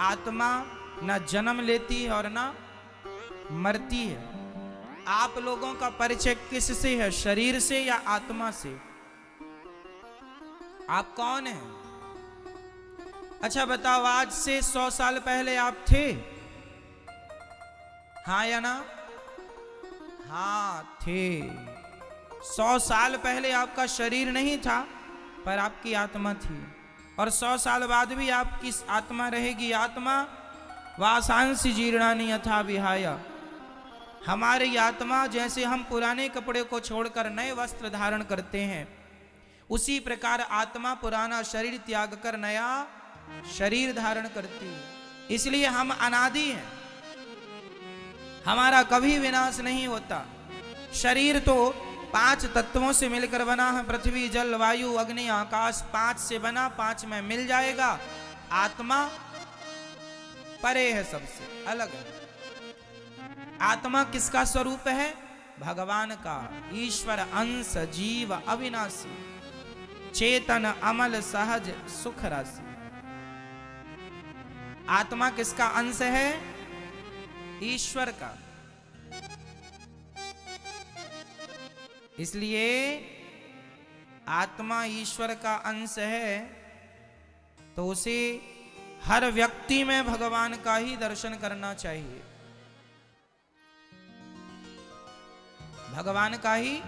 आत्मा न जन्म लेती है और न मरती है। आप लोगों का परिचय किससे है, शरीर से या आत्मा से? आप कौन हैं? अच्छा बताओ, आज से 100 साल पहले आप थे? हाँ या ना? हाँ थे। 100 साल पहले आपका शरीर नहीं था, पर आपकी आत्मा थी, और 100 साल बाद भी आपकी आत्मा रहेगी। आत्मा वासांसि जीर्णानि यथा विहाय। हमारी आत्मा, जैसे हम पुराने कपड़े को छोड़कर नए वस्त्र धारण करते हैं, उसी प्रकार आत्मा पुराना शरीर त्याग कर नया शरीर धारण करती है। इसलिए हम अनादि हैं, हमारा कभी विनाश नहीं होता। शरीर तो 5 तत्वों से मिलकर बना है, पृथ्वी जल वायु अग्नि आकाश, 5 से बना, 5 में मिल जाएगा। आत्मा परे है, सबसे अलग है। आत्मा किसका स्वरूप है? भगवान का, ईश्वर अंश, जीव अविनाशी, चेतन अमल सहज सुख राशि। आत्मा किसका अंश है? ईश्वर का। इसलिए आत्मा ईश्वर का अंश है, तो उसे हर व्यक्ति में भगवान का ही दर्शन करना चाहिए, भगवान का ही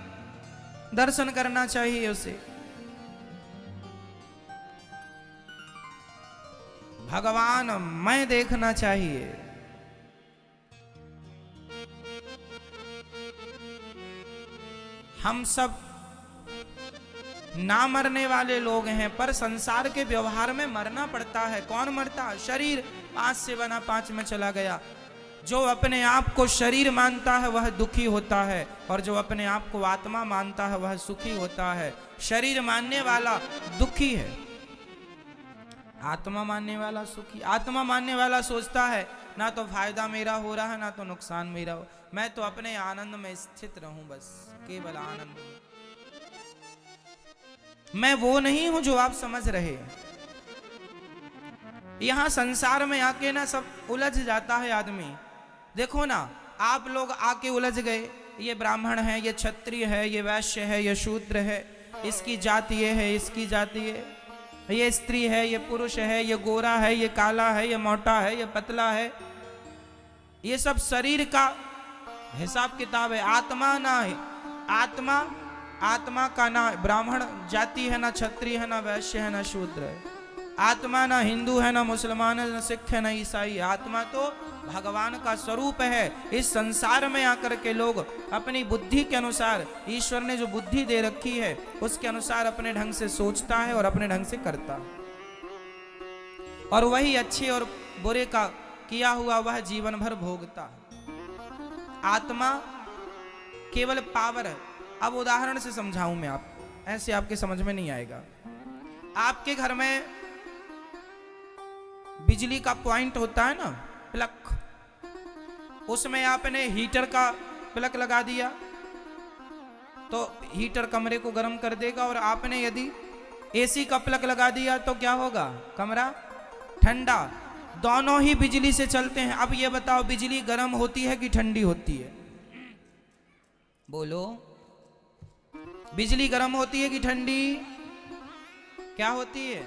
दर्शन करना चाहिए उसे। भगवान मैं देखना चाहिए। हम सब ना मरने वाले लोग हैं, पर संसार के व्यवहार में मरना पड़ता है। कौन मरता है? शरीर 5 से बना, 5 में चला गया। जो अपने आप को शरीर मानता है वह दुखी होता है, और जो अपने आप को आत्मा मानता है वह सुखी होता है। शरीर मानने वाला दुखी है, आत्मा मानने वाला सुखी। आत्मा मानने वाला सोचता है ना तो फायदा मेरा हो रहा है, ना तो नुकसान मेरा हो, मैं तो अपने आनंद में स्थित रहूं, बस केवल आनंद। मैं वो नहीं हूं जो आप समझ रहे हैं। यहां संसार में आके ना सब उलझ जाता है आदमी। देखो ना, आप लोग आके उलझ गए, ये ब्राह्मण है, ये क्षत्रिय है, ये वैश्य है, ये शूद्र है, इसकी जाति ये है, इसकी जाति ये स्त्री है, ये पुरुष है, ये गोरा है, ये काला है, ये मोटा है, ये पतला है। ये सब शरीर का हिसाब किताब है। आत्मा ना है। आत्मा का ना ब्राह्मण जाति है, ना क्षत्रिय है, ना वैश्य है, ना शूद्र है। आत्मा ना हिंदू है, ना मुसलमान है, ना सिख है, ना ईसाई है। आत्मा तो भगवान का स्वरूप है। इस संसार में आकर के लोग अपनी बुद्धि के अनुसार, ईश्वर ने जो बुद्धि दे रखी है उसके अनुसार अपने ढंग से सोचता है और अपने ढंग से करता है, और वही अच्छे और बुरे का किया हुआ वह जीवन भर भोगता है। आत्मा केवल पावर है। अब उदाहरण से समझाऊं मैं आपको, ऐसे आपके समझ में नहीं आएगा। आपके घर में बिजली का पॉइंट होता है ना, प्लग, उसमें आपने हीटर का प्लग लगा दिया तो हीटर कमरे को गर्म कर देगा, और आपने यदि एसी का प्लग लगा दिया तो क्या होगा? कमरा ठंडा। दोनों ही बिजली से चलते हैं। अब ये बताओ, बिजली गर्म होती है कि ठंडी होती है? बोलो, बिजली गर्म होती है कि ठंडी? क्या होती है?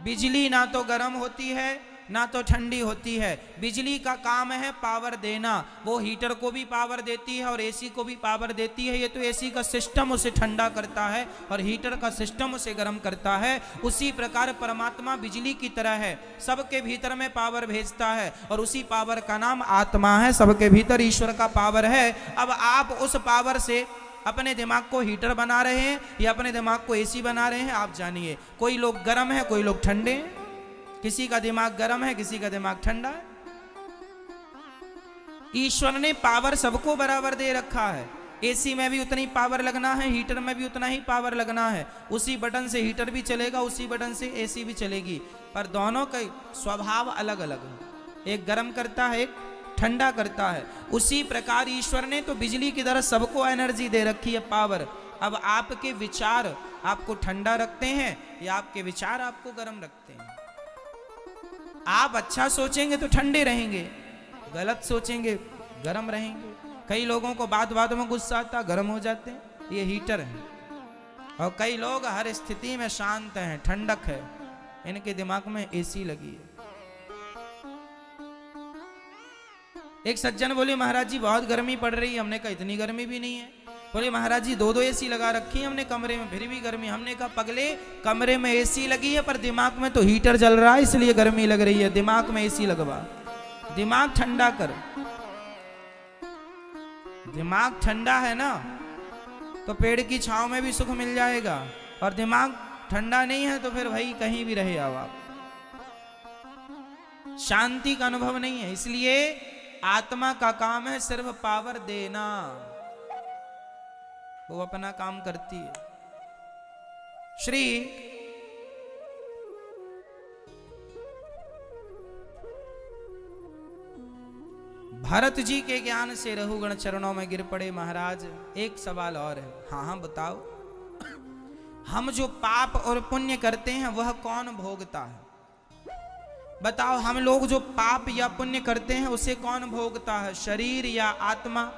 बिजली ना तो गर्म होती है ना तो ठंडी होती है। बिजली का काम है पावर देना। वो हीटर को भी पावर देती है और एसी को भी पावर देती है। ये तो एसी का सिस्टम उसे ठंडा करता है और हीटर का सिस्टम उसे गर्म करता है। उसी प्रकार परमात्मा बिजली की तरह है, सबके भीतर में पावर भेजता है, और उसी पावर का नाम आत्मा है। सबके भीतर ईश्वर का पावर है। अब आप उस पावर से अपने दिमाग को हीटर बना रहे हैं या अपने दिमाग को एसी बना रहे हैं, आप जानिए। कोई लोग गर्म है, कोई लोग ठंडे हैं। किसी का दिमाग गर्म है, किसी का दिमाग ठंडा है। ईश्वर ने पावर सबको बराबर दे रखा है। एसी में भी उतनी पावर लगना है, हीटर में भी उतना ही पावर लगना है। उसी बटन से हीटर भी चलेगा, उसी बटन से एसी भी चलेगी, पर दोनों का स्वभाव अलग अलग है। एक गर्म करता है, एक ठंडा करता है। उसी प्रकार ईश्वर ने तो बिजली की तरह सबको एनर्जी दे रखी है, पावर। अब आपके विचार आपको ठंडा रखते हैं या आपके विचार आपको गर्म रखते हैं? आप अच्छा सोचेंगे तो ठंडे रहेंगे, गलत सोचेंगे गर्म रहेंगे। कई लोगों को बात बात में गुस्सा आता, गर्म हो जाते हैं, ये हीटर है। और कई लोग हर स्थिति में शांत हैं, ठंडक है, इनके दिमाग में एसी लगी है। एक सज्जन बोले महाराज जी बहुत गर्मी पड़ रही है। हमने कहा इतनी गर्मी भी नहीं है। बोले महाराज जी 2-2 एसी लगा रखी है हमने कमरे में, फिर भी गर्मी। हमने कहा पगले, कमरे में एसी लगी है पर दिमाग में तो हीटर जल रहा है, इसलिए गर्मी लग रही है। दिमाग में एसी लगवा, दिमाग ठंडा कर। दिमाग ठंडा है ना तो पेड़ की छांव में भी सुख मिल जाएगा, और दिमाग ठंडा नहीं है तो फिर भाई कहीं भी रहे आओ आप, शांति का अनुभव नहीं है। इसलिए आत्मा का काम है सिर्फ पावर देना, वो अपना काम करती है। श्री भरत जी के ज्ञान से रघुगण चरणों में गिर पड़े। महाराज एक सवाल और है। हाँ हाँ बताओ, हम जो पाप और पुण्य करते हैं वह कौन भोगता है? बताओ, हम लोग जो पाप या पुण्य करते हैं उसे कौन भोगता है? शरीर या आत्मा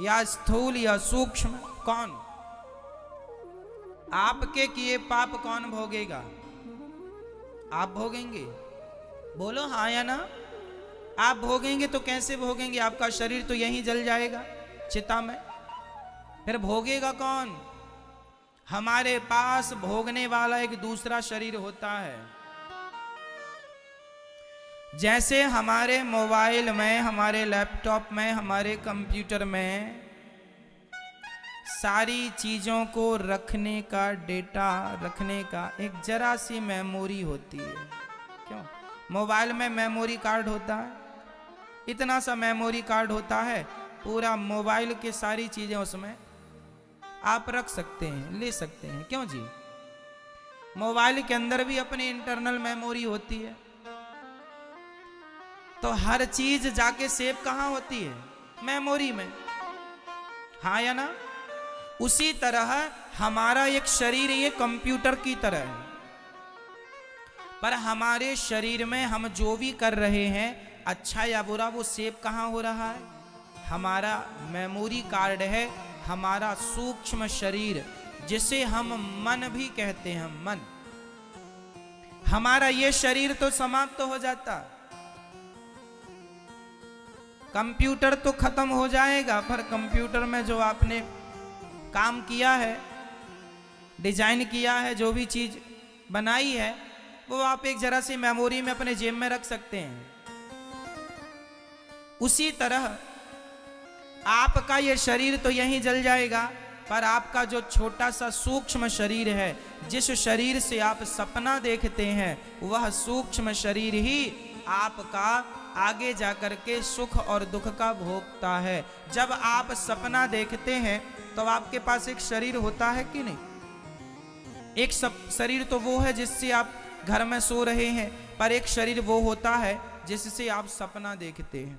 या स्थूल या सूक्ष्म? कौन? आपके किए पाप कौन भोगेगा? आप भोगेंगे? बोलो हाँ या ना। आप भोगेंगे तो कैसे भोगेंगे? आपका शरीर तो यहीं जल जाएगा चिता में, फिर भोगेगा कौन? हमारे पास भोगने वाला एक दूसरा शरीर होता है। जैसे हमारे मोबाइल में, हमारे लैपटॉप में, हमारे कंप्यूटर में सारी चीजों को रखने का, डेटा रखने का एक जरा सी मेमोरी होती है। क्यों? मोबाइल में मेमोरी कार्ड होता है, इतना सा मेमोरी कार्ड होता है, पूरा मोबाइल की सारी चीजें उसमें आप रख सकते हैं, ले सकते हैं। क्यों जी? मोबाइल के अंदर भी अपनी इंटरनल मेमोरी होती है। तो हर चीज जाके सेव कहां होती है? मेमोरी में। हाँ या ना? उसी तरह हमारा एक शरीर ये कंप्यूटर की तरह है, पर हमारे शरीर में हम जो भी कर रहे हैं अच्छा या बुरा, वो सेव कहां हो रहा है? हमारा मेमोरी कार्ड है, हमारा सूक्ष्म शरीर, जिसे हम मन भी कहते हैं। मन, हमारा ये शरीर तो समाप्त तो हो जाता, कंप्यूटर तो खत्म हो जाएगा, पर कंप्यूटर में जो आपने काम किया है, डिजाइन किया है, जो भी चीज बनाई है, वो आप एक जरा सी मेमोरी में अपने जेब में रख सकते हैं। उसी तरह आपका ये शरीर तो यहीं जल जाएगा, पर आपका जो छोटा सा सूक्ष्म शरीर है, जिस शरीर से आप सपना देखते हैं, वह सूक्ष्म शरीर ही आपका आगे जाकर के सुख और दुख का भोगता है। जब आप सपना देखते हैं तो आपके पास एक शरीर होता है कि नहीं? एक शरीर तो वो है जिससे आप घर में सो रहे हैं, पर एक शरीर वो होता है जिससे आप सपना देखते हैं।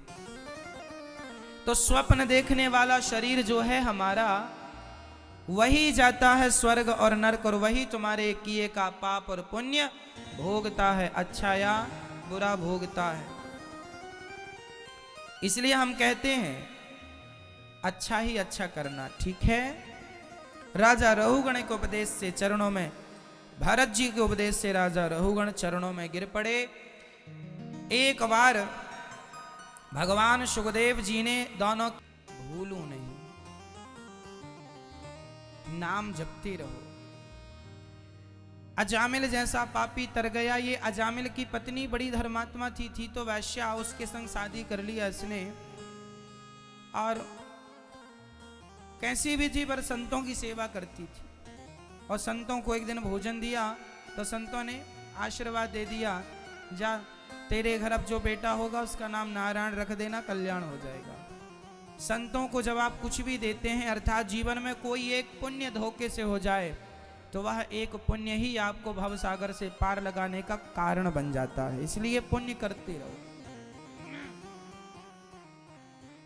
तो स्वप्न देखने वाला शरीर जो है हमारा, वही जाता है स्वर्ग और नरक, और वही तुम्हारे किए का पाप और पुण्य भोगता है, अच्छा या बुरा भोगता है। इसलिए हम कहते हैं अच्छा ही अच्छा करना, ठीक है। राजा रघुगण के उपदेश से चरणों में, भरत जी के उपदेश से राजा रघुगण चरणों में गिर पड़े। एक बार भगवान सुखदेव जी ने दोनों, भूलू नहीं, नाम जपते रहो। अजामिल जैसा पापी तर गया। ये अजामिल की पत्नी बड़ी धर्मात्मा थी तो वैश्या, उसके संग शादी कर लिया इसने, और कैसी भी थी पर संतों की सेवा करती थी। और संतों को एक दिन भोजन दिया तो संतों ने आशीर्वाद दे दिया, जा तेरे घर अब जो बेटा होगा उसका नाम नारायण रख देना, कल्याण हो जाएगा। संतों को जब आप कुछ भी देते हैं, अर्थात जीवन में कोई एक पुण्य धोखे से हो जाए, तो वह एक पुण्य ही आपको भव सागर से पार लगाने का कारण बन जाता है। इसलिए पुण्य करते रहो।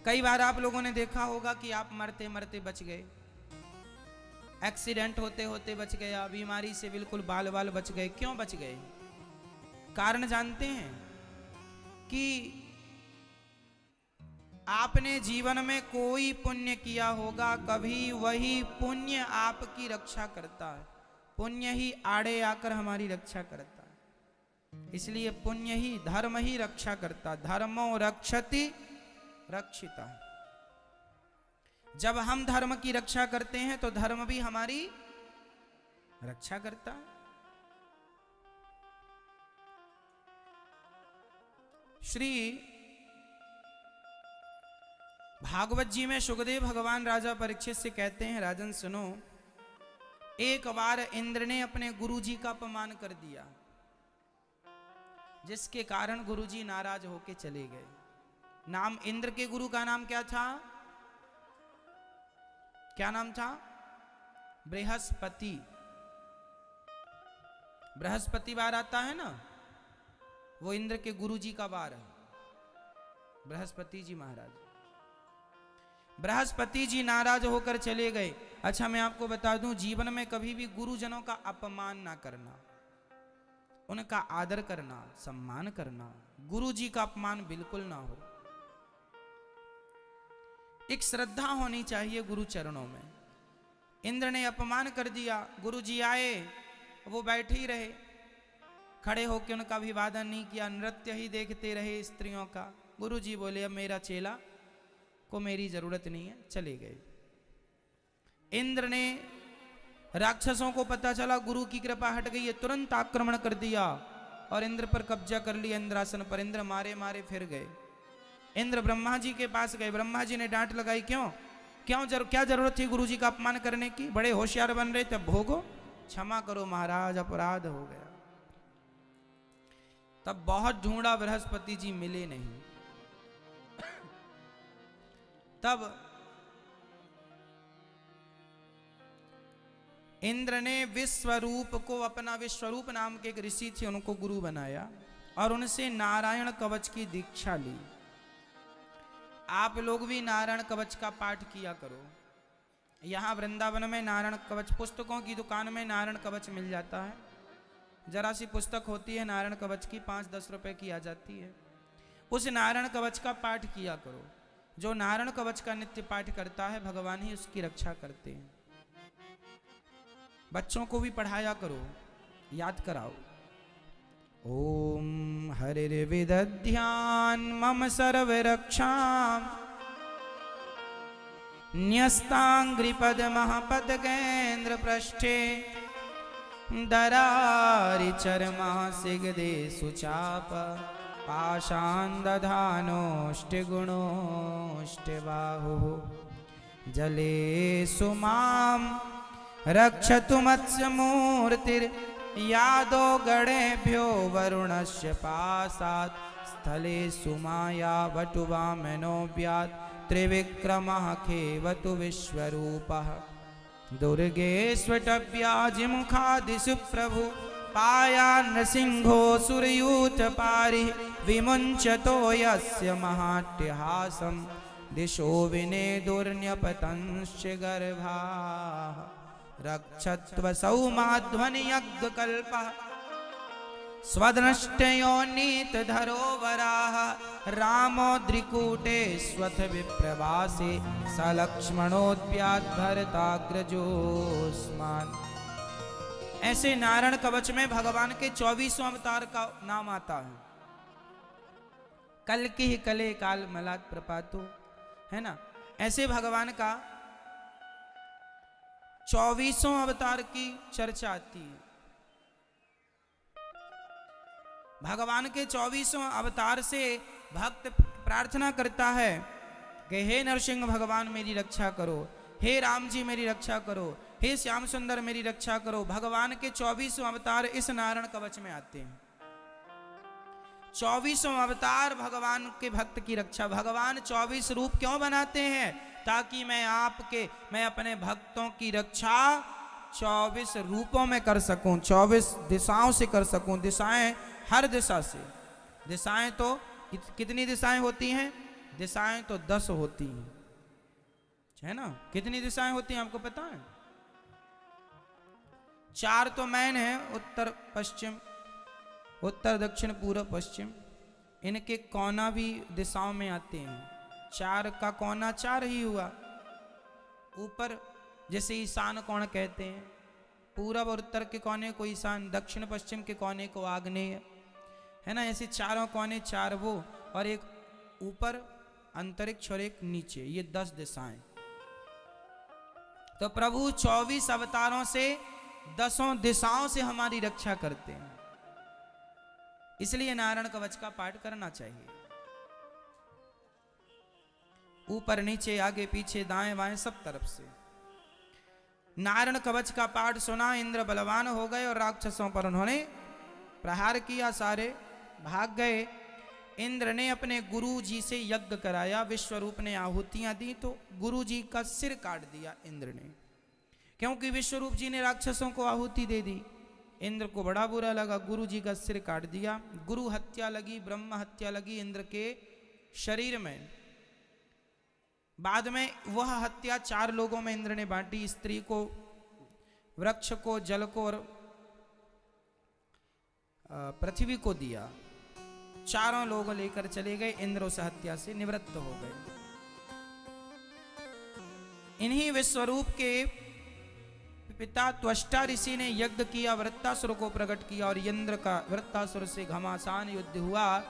कई बार आप लोगों ने देखा होगा कि आप मरते मरते बच गए, एक्सीडेंट होते होते बच गया, बीमारी से बिल्कुल बाल बाल बच गए। क्यों बच गए? कारण जानते हैं कि आपने जीवन में कोई पुण्य किया होगा, कभी वही पुण्य आपकी रक्षा करता है। पुण्य ही आड़े आकर हमारी रक्षा करता है। इसलिए पुण्य ही, धर्म ही रक्षा करता। धर्मो रक्षति रक्षिता। जब हम धर्म की रक्षा करते हैं तो धर्म भी हमारी रक्षा करता है। श्री भागवत जी में सुखदेव भगवान राजा परीक्षित से कहते हैं, राजन सुनो, एक बार इंद्र ने अपने गुरुजी का अपमान कर दिया, जिसके कारण गुरुजी नाराज होके चले गए। नाम इंद्र के गुरु का नाम क्या था? क्या नाम था? बृहस्पति। बृहस्पति बार आता है ना, वो इंद्र के गुरुजी का बार है, बृहस्पति जी महाराज। बृहस्पति जी नाराज होकर चले गए। अच्छा, मैं आपको बता दूं, जीवन में कभी भी गुरुजनों का अपमान ना करना, उनका आदर करना, सम्मान करना। गुरु जी का अपमान बिल्कुल ना हो। एक श्रद्धा होनी चाहिए गुरु चरणों में। इंद्र ने अपमान कर दिया, गुरु जी आए, वो बैठे ही रहे, खड़े होकर उनका अभिवादन नहीं किया, नृत्य ही देखते रहे स्त्रियों का। गुरु जी बोले, अब मेरा चेला को मेरी जरूरत नहीं है, चले गए। इंद्र ने, राक्षसों को पता चला गुरु की कृपा हट गई है, तुरंत आक्रमण कर दिया और इंद्र पर कब्जा कर लिया, इंद्रासन पर। इंद्र मारे मारे फिर गए। इंद्र ब्रह्मा जी के पास गए। ब्रह्मा जी ने डांट लगाई, क्या जरूरत थी गुरु जी का अपमान करने की? बड़े होशियार बन रहे थे, भोगो, क्षमा करो महाराज, अपराध हो गया। तब बहुत ढूंढा, बृहस्पति जी मिले नहीं। तब इंद्र ने विश्वरूप को, अपना विश्वरूप नाम के एक ऋषि थे, उनको गुरु बनाया और उनसे नारायण कवच की दीक्षा ली। आप लोग भी नारायण कवच का पाठ किया करो। यहां वृंदावन में नारायण कवच, पुस्तकों की दुकान में नारायण कवच मिल जाता है। जरा सी पुस्तक होती है नारायण कवच की, 5-10 रुपए की आ जाती है। उस नारायण कवच का पाठ किया करो। जो नारायण कवच का नित्य पाठ करता है, भगवान ही उसकी रक्षा करते हैं। बच्चों को भी पढ़ाया करो, याद कराओ। ओम हरिर्विदध्यान मम सर्वरक्षां न्यस्तांग्रिपद्मः पदगेन्द्र पृष्ठे दरारि चर्मः सिगदे सुचाप पाषाणदधानोऽष्टगुणोऽष्टबाहुः जले सुमां रक्षतु मत्स्यमूर्तिर्यादो गणेभ्यो वरुणस्य पासात् स्थले सुमाया वटुवामनोऽव्यात् त्रिविक्रमः खेवतु विश्वरूपः दुर्गे स्वटव्याजिमुखादिषु प्रभु पाया नृसिंहो सुरयूथ पारि विमुञ्चतो यस्य महाट्यहासं दिशो विने दुर्न्यपतंश्च गर्भाः रक्षत्वसौ माध्वनियज्ञकल्पः स्वदनष्टयोनीतधरो वराः रामोद्रिकूटे स्वथ विप्रवासे सलक्ष्मणोऽद्यात् भरताग्रजोऽस्मान्। ऐसे नारायण कवच में भगवान के 24 अवतार का नाम आता है। कल की ही कले काल मलात प्रपातो, है ना। ऐसे भगवान का 24 अवतार की चर्चा आती है। भगवान के 24 अवतार से भक्त प्रार्थना करता है कि हे नरसिंह भगवान मेरी रक्षा करो, हे राम जी मेरी रक्षा करो, हे श्याम सुंदर मेरी रक्षा करो। भगवान के 24 अवतार इस नारायण कवच में आते हैं। 24 अवतार भगवान के भक्त की रक्षा। भगवान 24 रूप क्यों बनाते हैं? ताकि मैं अपने भक्तों की रक्षा 24 रूपों में कर सकूं, 24 दिशाओं से कर सकूं। दिशाएं, हर दिशा से। दिशाएं तो कितनी दिशाएं होती हैं? दिशाएं तो 10 होती हैं, है ना। कितनी दिशाएं होती हैं आपको पता है? 4 तो मैन है, उत्तर पश्चिम उत्तर दक्षिण पूर्व पश्चिम, इनके कोना भी दिशाओं में आते हैं। 4 का कोना 4 ही हुआ। ऊपर जैसे ईशान कोण कहते हैं, पूरब और उत्तर के कोने को ईशान, दक्षिण पश्चिम के कोने को आग्नेय, है ना। ऐसे चारों कोने 4 वो, और एक ऊपर अंतरिक्ष और एक नीचे, ये 10 दिशाएं। तो प्रभु 24 अवतारों से 10 दिशाओं से हमारी रक्षा करते हैं। इसलिए नारायण कवच का पाठ करना चाहिए। ऊपर नीचे आगे पीछे दाएं बाएं सब तरफ से नारायण कवच का पाठ सुना। इंद्र बलवान हो गए और राक्षसों पर उन्होंने प्रहार किया, सारे भाग गए। इंद्र ने अपने गुरु जी से यज्ञ कराया, विश्वरूप ने आहुतियां दी, तो गुरु जी का सिर काट दिया इंद्र ने, क्योंकि विश्वरूप जी ने राक्षसों को आहुति दे दी। इंद्र को बड़ा बुरा लगा, गुरु जी का सिर काट दिया। गुरु हत्या लगी, ब्रह्म हत्या लगी इंद्र के शरीर में। बाद में वह हत्या 4 लोगों में इंद्र ने बांटी, स्त्री को, वृक्ष को, जल को और पृथ्वी को दिया। 4 लोग लेकर चले गए, इंद्र उस हत्या से निवृत्त हो गए। इन्हीं विश्वरूप के पिता त्वष्टा ऋषि ने यज्ञ किया, वृत्तासुर को प्रकट किया और इंद्र का वृत्तासुर से घमासान युद्ध हुआ।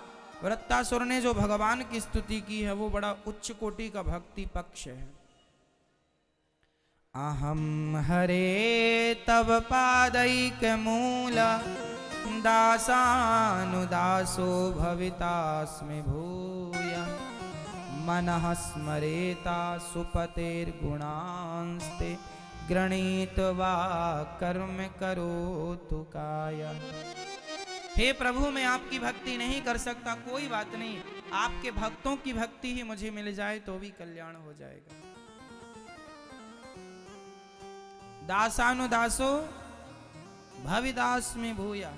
वृत्तासुर ने जो भगवान की स्तुति की है वो बड़ा उच्च कोटि का भक्ति पक्ष है। अहम हरे तव पादैक मूल दासानुदासो भवितास्मि भूय मनः स्मरेता सुपतेर्गुणांस्ते गृणीत्वा कर्म करोतु काया। हे प्रभु, मैं आपकी भक्ति नहीं कर सकता, कोई बात नहीं, आपके भक्तों की भक्ति ही मुझे मिल जाए तो भी कल्याण हो जाएगा। दासानुदासो भविदास में भूया,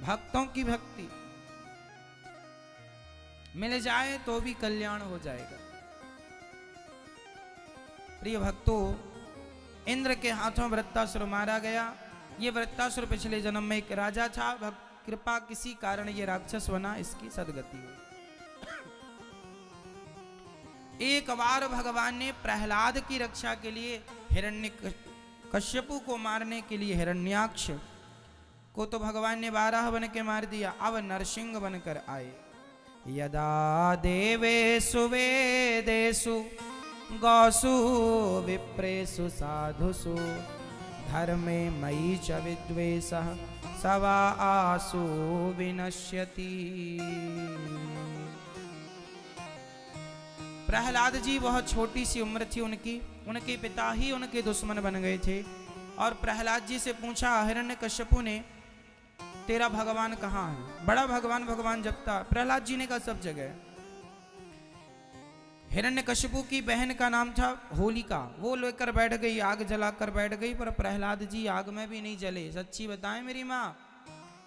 भक्तों की भक्ति मिल जाए तो भी कल्याण हो जाएगा। प्रिय भक्तों, इंद्र के हाथों वृत्तासुर मारा गया। ये वृत्तासुर पिछले जन्म में एक राजा था, कृपा किसी कारण ये राक्षस बना, इसकी सदगति हुई। एक बार भगवान ने प्रहलाद की रक्षा के लिए हिरण्यकश्यपु को मारने के लिए हिरण्याक्ष को तो भगवान ने 12 बन के मार दिया, अब नरसिंह बनकर आए। यदा देवेषु वेदेषु गौसु विप्रेषु साधुषु धर्मे मयि च विद्वेषः सवा आसु विनश्यति। प्रहलाद जी बहुत छोटी सी उम्र थी उनकी, उनके पिता ही उनके दुश्मन बन गए थे। और प्रहलाद जी से पूछा हिरण्यकश्यपु ने, तेरा भगवान कहाँ है? बड़ा भगवान भगवान जपता। प्रहलाद जी ने कहा सब जगह। हिरण्यकश्यपु की बहन का नाम था होलिका, वो लेकर बैठ गई, आग जलाकर बैठ गई, पर प्रहलाद जी आग में भी नहीं जले। सच्ची बताएं मेरी माँ,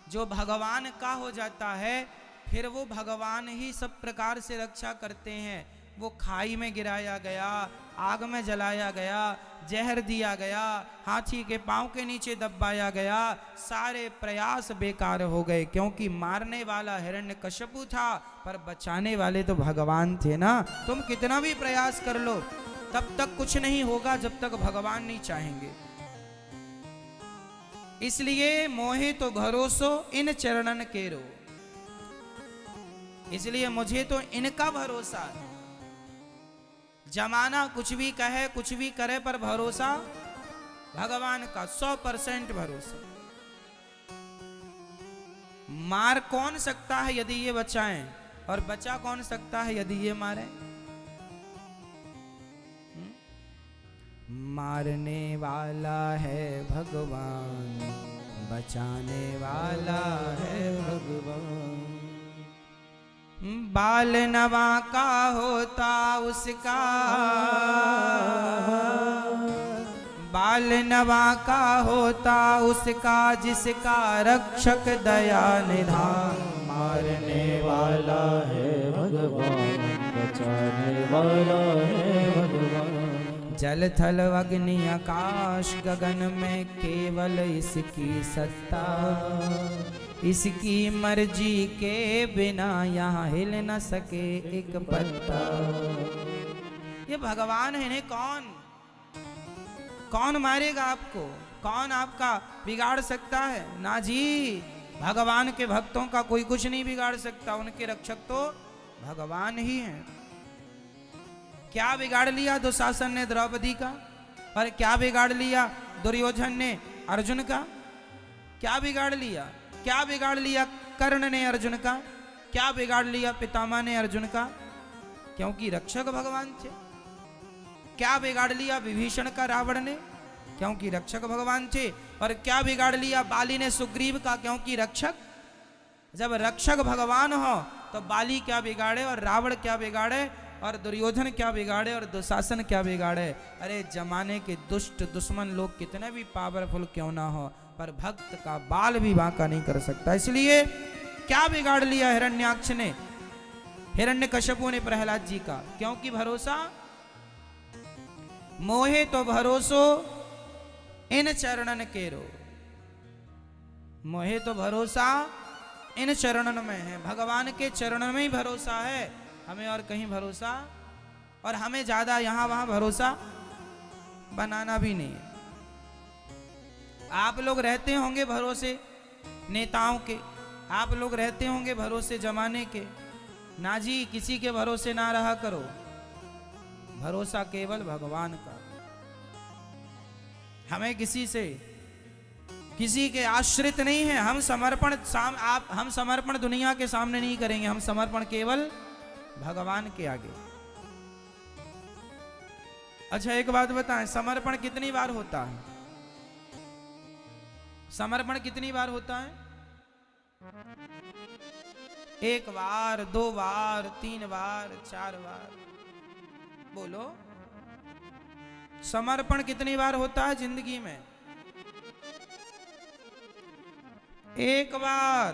जो भगवान का हो जाता है फिर वो भगवान ही सब प्रकार से रक्षा करते हैं। वो खाई में गिराया गया, आग में जलाया गया, जहर दिया गया, हाथी के पांव के नीचे दबाया गया, सारे प्रयास बेकार हो गए, क्योंकि मारने वाला हिरण्यकश्यपु था पर बचाने वाले तो भगवान थे ना। तुम कितना भी प्रयास कर लो तब तक कुछ नहीं होगा जब तक भगवान नहीं चाहेंगे। इसलिए मोहे तो भरोसो इन चरणन केरो, इसलिए मुझे तो इनका भरोसा है। जमाना कुछ भी कहे कुछ भी करे पर भरोसा भगवान का 100% भरोसा। मार कौन सकता है यदि ये बचाएं, और बचा कौन सकता है यदि ये मारे? मारने वाला है भगवान, बचाने वाला है भगवान। बाल नवा का होता उसका, बाल नवा का होता उसका, जिसका रक्षक दया निधान। मारने वाला है भगवान, बचाने वाला है भगवान। जल थल अग्नि आकाश गगन में केवल इसकी सत्ता, इसकी मर्जी के बिना यहाँ हिल न सके एक पत्ता। ये भगवान है, इन्हें कौन मारेगा आपको? कौन आपका बिगाड़ सकता है? ना जी, भगवान के भक्तों का कोई कुछ नहीं बिगाड़ सकता, उनके रक्षक तो भगवान ही हैं। क्या बिगाड़ लिया दुशासन ने द्रौपदी का, और क्या बिगाड़ लिया दुर्योधन ने अर्जुन का? क्या बिगाड़ लिया? क्या बिगाड़ लिया कर्ण ने अर्जुन का? क्या बिगाड़ लिया पितामह ने अर्जुन का? क्योंकि रक्षक भगवान थे। क्या बिगाड़ लिया विभीषण का रावण ने? क्योंकि रक्षक भगवान थे। और क्या बिगाड़ लिया बाली ने सुग्रीव का? क्योंकि रक्षक, जब रक्षक भगवान हो तो बाली क्या बिगाड़े, और रावण क्या बिगाड़े, और दुर्योधन क्या बिगाड़े, और दुशासन क्या बिगाड़े? अरे जमाने के दुष्ट दुश्मन लोग कितने भी पावरफुल क्यों ना हो, पर भक्त का बाल भी बांका नहीं कर सकता। इसलिए क्या बिगाड़ लिया हिरण्याक्ष ने, हिरण्यकश्यपु ने प्रहलाद जी का? क्योंकि भरोसा, मोहे तो भरोसो इन चरणन केरो, मोहे तो भरोसा इन चरणन में है। भगवान के चरणन में ही भरोसा है, हमें और कहीं भरोसा, और हमें ज्यादा यहां वहां भरोसा बनाना भी नहीं है। आप लोग रहते होंगे भरोसे नेताओं के, आप लोग रहते होंगे भरोसे जमाने के। ना जी, किसी के भरोसे ना रहा करो, भरोसा केवल भगवान का। हमें किसी के आश्रित नहीं है। हम समर्पण दुनिया के सामने नहीं करेंगे, हम समर्पण केवल भगवान के आगे। अच्छा एक बात बताएं, समर्पण कितनी बार होता है? समर्पण कितनी बार होता है? 1 बार, 2 बार, 3 बार, 4 बार? बोलो, समर्पण कितनी बार होता है जिंदगी में? 1 बार।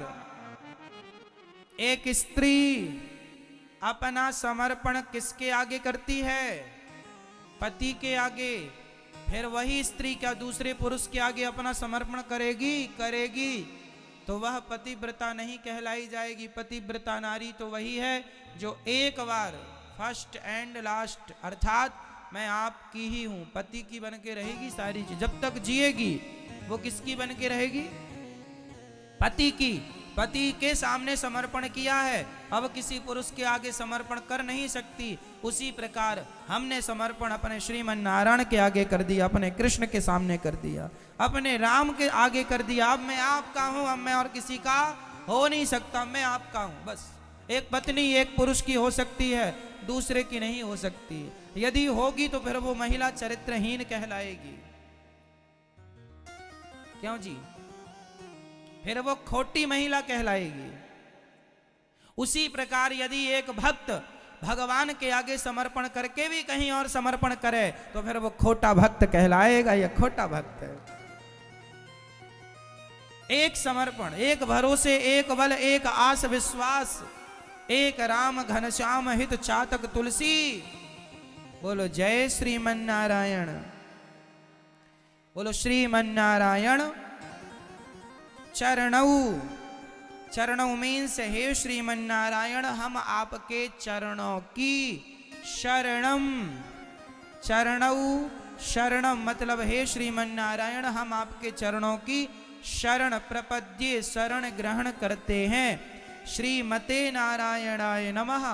एक स्त्री अपना समर्पण किसके आगे करती है? पति के आगे। फिर वही स्त्री क्या दूसरे पुरुष के आगे अपना समर्पण करेगी तो वह पतिव्रता नहीं कहलाई जाएगी। पतिव्रता नारी तो वही है जो एक बार, फर्स्ट एंड लास्ट, अर्थात मैं आपकी ही हूं, पति की बन के रहेगी सारी चीज। जब तक जिएगी वो किसकी बन के रहेगी? पति की। पति के सामने समर्पण किया है, अब किसी पुरुष के आगे समर्पण कर नहीं सकती। उसी प्रकार हमने समर्पण अपने श्रीमन नारायण के आगे कर दिया, अपने कृष्ण के सामने कर दिया, अपने राम के आगे कर दिया। अब मैं आपका हूं, अब मैं और किसी का हो नहीं सकता, मैं आपका हूं बस। एक पत्नी एक पुरुष की हो सकती है, दूसरे की नहीं हो सकती। यदि होगी तो फिर वो महिला चरित्रहीन कहलाएगी। क्यों जी? फिर वो खोटी महिला कहलाएगी। उसी प्रकार यदि एक भक्त भगवान के आगे समर्पण करके भी कहीं और समर्पण करे तो फिर वो खोटा भक्त कहलाएगा, या खोटा भक्त है। एक समर्पण, एक भरोसे, एक बल, एक आस विश्वास, एक राम घनश्याम हित चातक तुलसी। बोलो जय श्रीमन नारायण, बोलो श्रीमन नारायण चरणों मीन्स हे श्रीमन नारायण, हम आपके चरणों की शरणम। शरणम मतलब हे श्रीमन नारायण, हम आपके चरणों की शरण प्रपद्ये, शरण ग्रहण करते हैं। श्रीमते नारायणाय नमः,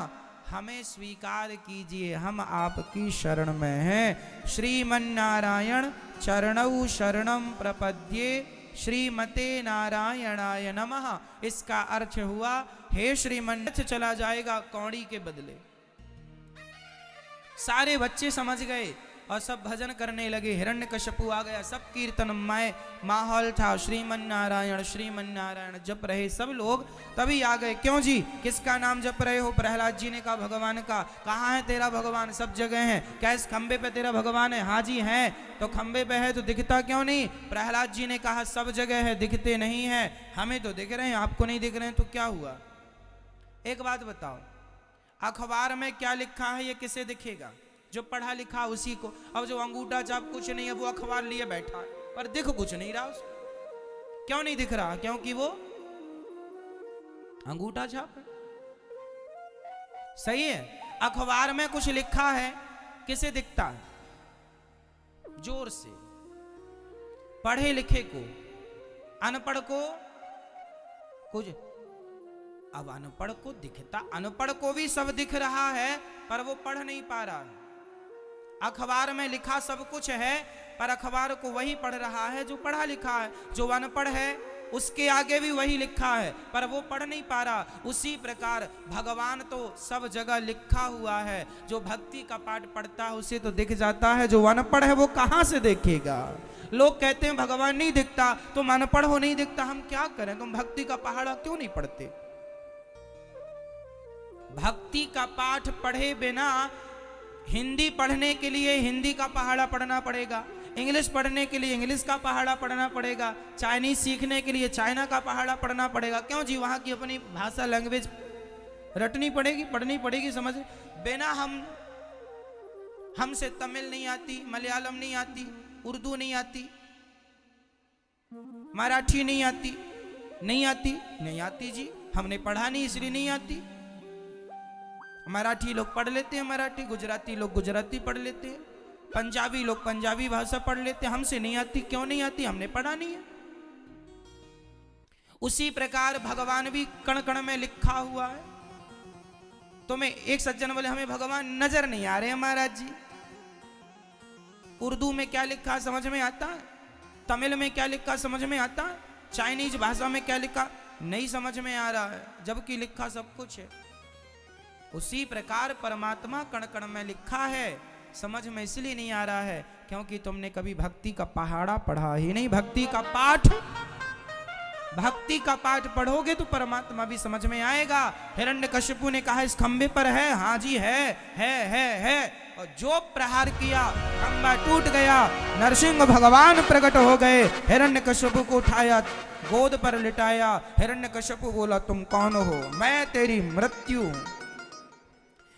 हमें स्वीकार कीजिए, हम आपकी शरण में हैं। श्रीमन नारायण चरणौ शरणम प्रपद्ये, श्रीमते नारायणाय नमः। इसका अर्थ हुआ हे श्रीमन, चला जाएगा कौड़ी के बदले। सारे बच्चे समझ गए और सब भजन करने लगे। हिरण्यकश्यपु आ गया, सब कीर्तनमय माहौल था। श्रीमन नारायण जप रहे सब लोग, तभी आ गए। क्यों जी, किसका नाम जप रहे हो? प्रहलाद जी ने कहा भगवान का। कहाँ है तेरा भगवान? सब जगह है। क्या इस खंबे पे तेरा भगवान है? हाँ जी है। तो खंबे पे है तो दिखता क्यों नहीं? प्रहलाद जी ने कहा सब जगह है, दिखते नहीं है। हमें तो दिख रहे हैं, आपको नहीं दिख रहे हैं, तो क्या हुआ? एक बात बताओ, अखबार में क्या लिखा है ये किसे दिखेगा? जो पढ़ा लिखा उसी को। अब जो अंगूठा छाप कुछ नहीं है, वो अखबार लिए बैठा है, पर दिख कुछ नहीं रहा उसको। क्यों नहीं दिख रहा? क्योंकि वो अंगूठा छाप है। सही है। अखबार में कुछ लिखा है, किसे दिखता है? जोर से। पढ़े लिखे को, अनपढ़ को कुछ। अब अनपढ़ को दिखता, अनपढ़ को भी सब दिख रहा है, पर वो पढ़ नहीं पा रहा है। अखबार में लिखा सब कुछ है, पर अखबार को वही पढ़ रहा है जो पढ़ा लिखा है। जो अनपढ़ है उसके आगे भी वही लिखा है, पर वो पढ़ नहीं पा रहा। उसी प्रकार भगवान तो सब जगह लिखा हुआ है। जो भक्ति का पाठ पढ़ता है उसे तो दिख जाता है, जो अनपढ़ है वो कहां से देखेगा? लोग कहते हैं भगवान नहीं दिखता, तुम अनपढ़ हो, नहीं दिखता। हम क्या करें? तुम भक्ति का पहाड़ा क्यों नहीं पढ़ते? भक्ति का पाठ पढ़े बिना हिंदी पढ़ने के लिए हिंदी का पहाड़ा पढ़ना पड़ेगा, इंग्लिश पढ़ने के लिए इंग्लिश का पहाड़ा पढ़ना पड़ेगा, चाइनीज सीखने के लिए चाइना का पहाड़ा पढ़ना पड़ेगा। क्यों जी? वहां की अपनी भाषा लैंग्वेज रटनी पड़ेगी, पढ़नी पड़ेगी। समझ? बिना हमसे तमिल नहीं आती, मलयालम नहीं आती, उर्दू नहीं आती, मराठी नहीं आती, नहीं आती जी। हमने पढ़ा नहीं इसलिए नहीं आती। मराठी लोग पढ़ लेते हैं मराठी, गुजराती लोग गुजराती पढ़ लेते हैं, पंजाबी लोग पंजाबी भाषा पढ़ लेते हैं। हमसे नहीं आती। क्यों नहीं आती? हमने पढ़ा नहीं है। उसी प्रकार भगवान भी कण कण में लिखा हुआ है। तो मैं एक सज्जन बोले हमें भगवान नजर नहीं आ रहे हैं महाराज जी। उर्दू में क्या लिखा समझ में आता? तमिल में क्या लिखा समझ में आता? चाइनीज भाषा में क्या लिखा नहीं समझ में आ रहा है, जबकि लिखा सब कुछ है। उसी प्रकार परमात्मा कण कण में लिखा है, समझ में इसलिए नहीं आ रहा है क्योंकि तुमने कभी भक्ति का पहाड़ा पढ़ा ही नहीं। भक्ति का पाठ पढ़ोगे तो परमात्मा भी समझ में आएगा। हिरण्यकशिपु ने कहा इस खंबे पर है, हाँ जी है। और जो प्रहार किया खंबा टूट गया, नरसिंह भगवान प्रकट हो गए, हिरण्यकशिपु को उठाया, गोद पर लिटाया। हिरण्यकशिपु बोला तुम कौन हो? मैं तेरी मृत्यु।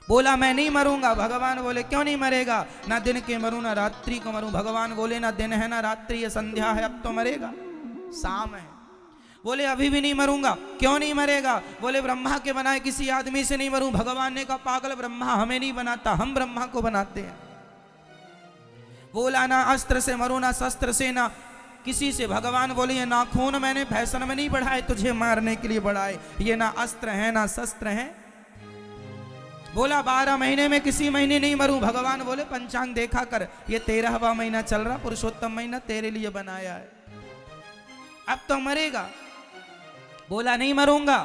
बोला मैं नहीं मरूंगा। भगवान बोले क्यों नहीं मरेगा? ना दिन के मरूं ना रात्रि को मरूं। भगवान बोले ना दिन है ना रात्रि है, संध्या है, अब तो मरेगा, शाम है। बोले अभी भी नहीं मरूंगा। क्यों नहीं मरेगा? बोले ब्रह्मा के बनाए किसी आदमी से नहीं मरूं। भगवान ने कहा पागल, ब्रह्मा हमें नहीं बनाता, हम ब्रह्मा को बनाते हैं। बोला ना अस्त्र से मरूं ना शस्त्र से, ना किसी से। भगवान बोले ये नाखून मैंने फैशन में नहीं बढ़ाए तुझे मारने के लिए बढ़ाए, ये ना अस्त्र है ना शस्त्र है। बोला 12 महीने में किसी महीने नहीं मरूं। भगवान बोले पंचांग देखा कर, ये 13वां महीना चल रहा, पुरुषोत्तम महीना तेरे लिए बनाया है, अब तो मरेगा। बोला नहीं मरूंगा।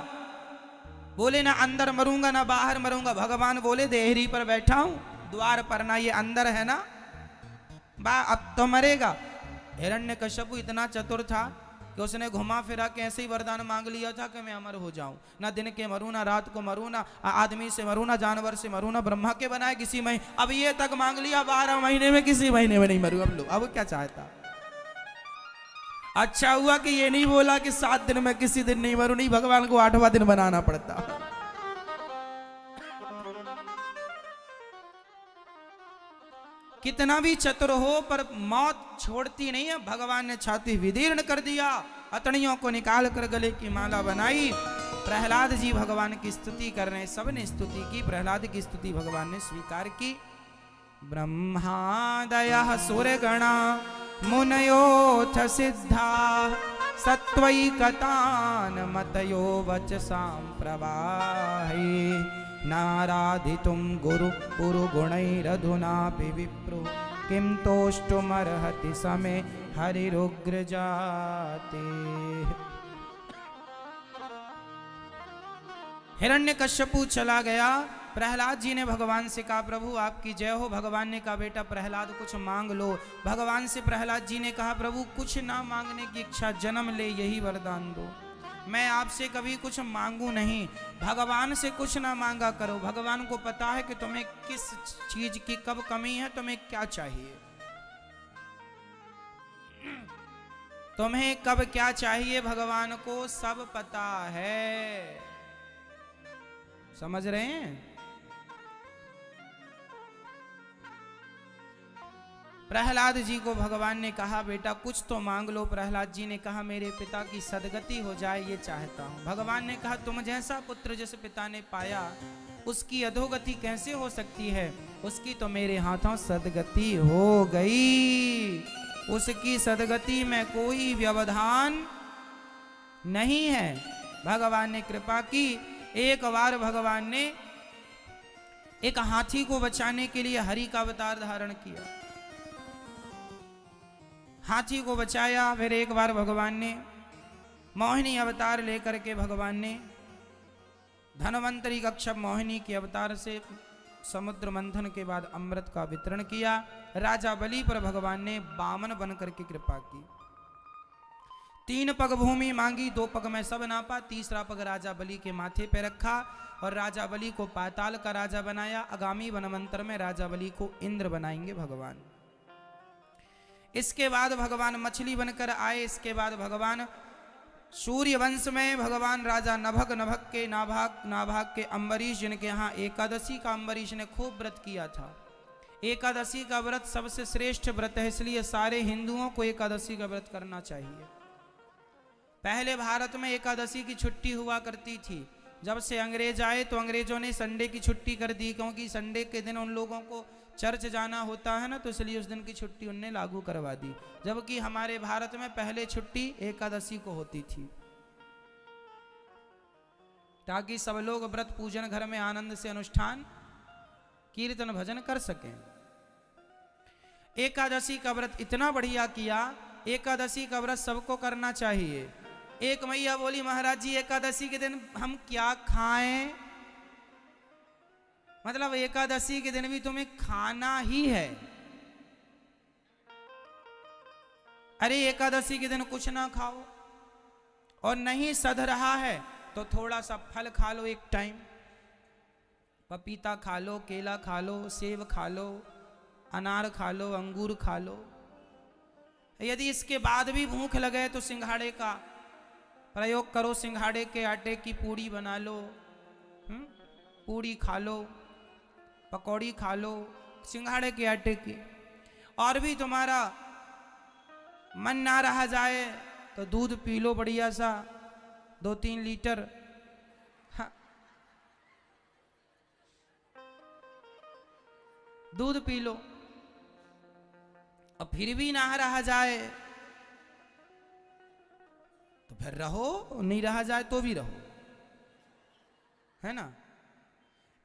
बोले ना अंदर मरूंगा ना बाहर मरूंगा। भगवान बोले देहरी पर बैठा हूं, द्वार पर ना, ये अंदर है ना अब तो मरेगा। हिरण्यकशिपु इतना चतुर था कि उसने घुमा फिरा के ऐसे ही वरदान मांग लिया था कि मैं अमर हो जाऊं, ना दिन के मरूं ना रात को मरूं, ना आदमी से मरूं ना जानवर से मरूं, ना ब्रह्मा के बनाए किसी महीने। अब ये तक मांग लिया 12 महीने में किसी महीने में नहीं मरूं। अब लो, अब क्या चाहता? अच्छा हुआ कि ये नहीं बोला कि 7 दिन में किसी दिन नहीं मरूं। नहीं, भगवान को 8वां दिन बनाना पड़ता। कितना भी चतुर हो पर मौत छोड़ती नहीं है। भगवान ने छाती विदीर्ण कर दिया, अतड़ियों को निकाल कर गले की माला बनाई। प्रहलाद जी भगवान की स्तुति कर रहे हैं, सबने स्तुति की, प्रहलाद की स्तुति भगवान ने स्वीकार की। ब्रह्मादयः सुरगणा मुनयोऽथ सिद्धा सत्त्वैकतान् मतयो वचसां प्रवाहे नाराधितुं गुरुपुरुगुणैरधुनापि विप्रो किं तोष्टुमर्हति समे हरिरुग्रजाते। हिरण्यकश्यपु चला गया। प्रहलाद जी ने भगवान से कहा प्रभु आपकी जय हो। भगवान ने कहा बेटा प्रहलाद कुछ मांग लो। भगवान से प्रहलाद जी ने कहा प्रभु कुछ ना मांगने की इच्छा, जन्म ले यही वरदान दो। मैं आपसे कभी कुछ मांगू नहीं, भगवान से कुछ ना मांगा करो। भगवान को पता है कि तुम्हें किस चीज की कब कमी है, तुम्हें क्या चाहिए, तुम्हें कब क्या चाहिए, भगवान को सब पता है। समझ रहे हैं? प्रहलाद जी को भगवान ने कहा बेटा कुछ तो मांग लो। प्रहलाद जी ने कहा मेरे पिता की सदगति हो जाए ये चाहता हूँ। भगवान ने कहा तुम जैसा पुत्र जिस पिता ने पाया उसकी अधोगति कैसे हो सकती है, उसकी तो मेरे हाथों सदगति हो गई, उसकी सदगति में कोई व्यवधान नहीं है। भगवान ने कृपा की। एक बार भगवान ने एक हाथी को बचाने के लिए हरि का अवतार धारण किया, हाथी को बचाया। फिर एक बार भगवान ने मोहिनी अवतार लेकर के भगवान ने धनवंतरी कच्छप मोहिनी के अवतार से समुद्र मंथन के बाद अमृत का वितरण किया। राजा बलि पर भगवान ने बामन बन करके कृपा की। 3 पग भूमि मांगी, 2 पग में सब नापा, तीसरा पग राजा बलि के माथे पे रखा और राजा बलि को पाताल का राजा बनाया। आगामी वनमंत्र में राजा बलि को इंद्र बनाएंगे भगवान। इसके बाद भगवान मछली बनकर आए। इसके बाद भगवान सूर्य वंश में भगवान राजा नभग के नाभाग के अम्बरीश, जिनके यहाँ एकादशी का अम्बरीश ने खूब व्रत किया था। एकादशी का व्रत सबसे श्रेष्ठ व्रत है, इसलिए सारे हिंदुओं को एकादशी का व्रत करना चाहिए। पहले भारत में एकादशी की छुट्टी हुआ करती थी। जब से अंग्रेज आए तो अंग्रेजों ने संडे की छुट्टी कर दी, क्योंकि संडे के दिन उन लोगों को चर्च जाना होता है ना, तो इसलिए उस दिन की छुट्टी उनने लागू करवा दी। जबकि हमारे भारत में पहले छुट्टी एकादशी को होती थी, ताकि सब लोग व्रत पूजन घर में आनंद से अनुष्ठान कीर्तन भजन कर सकें। एकादशी का व्रत इतना बढ़िया किया। एकादशी का व्रत सबको करना चाहिए। एक मैया बोली महाराज जी एकादशी के दिन हम क्या खाएं? मतलब एकादशी के दिन भी तुम्हें खाना ही है? अरे एकादशी के दिन कुछ ना खाओ, और नहीं सध रहा है तो थोड़ा सा फल खा लो एक टाइम। पपीता खा लो, केला खा लो, सेब खा लो, अनार खा लो, अंगूर खा लो। यदि इसके बाद भी भूख लगे तो सिंघाड़े का प्रयोग करो। सिंघाड़े के आटे की पूड़ी बना लो, पूड़ी खा लो, पकौड़ी खा लो सिंघाड़े के आटे की। और भी तुम्हारा मन ना रहा जाए तो दूध पी लो बढ़िया सा 2-3 लीटर। हाँ, दूध पी लो। और फिर भी ना रहा जाए तो फिर रहो, नहीं रहा जाए तो भी रहो, है ना।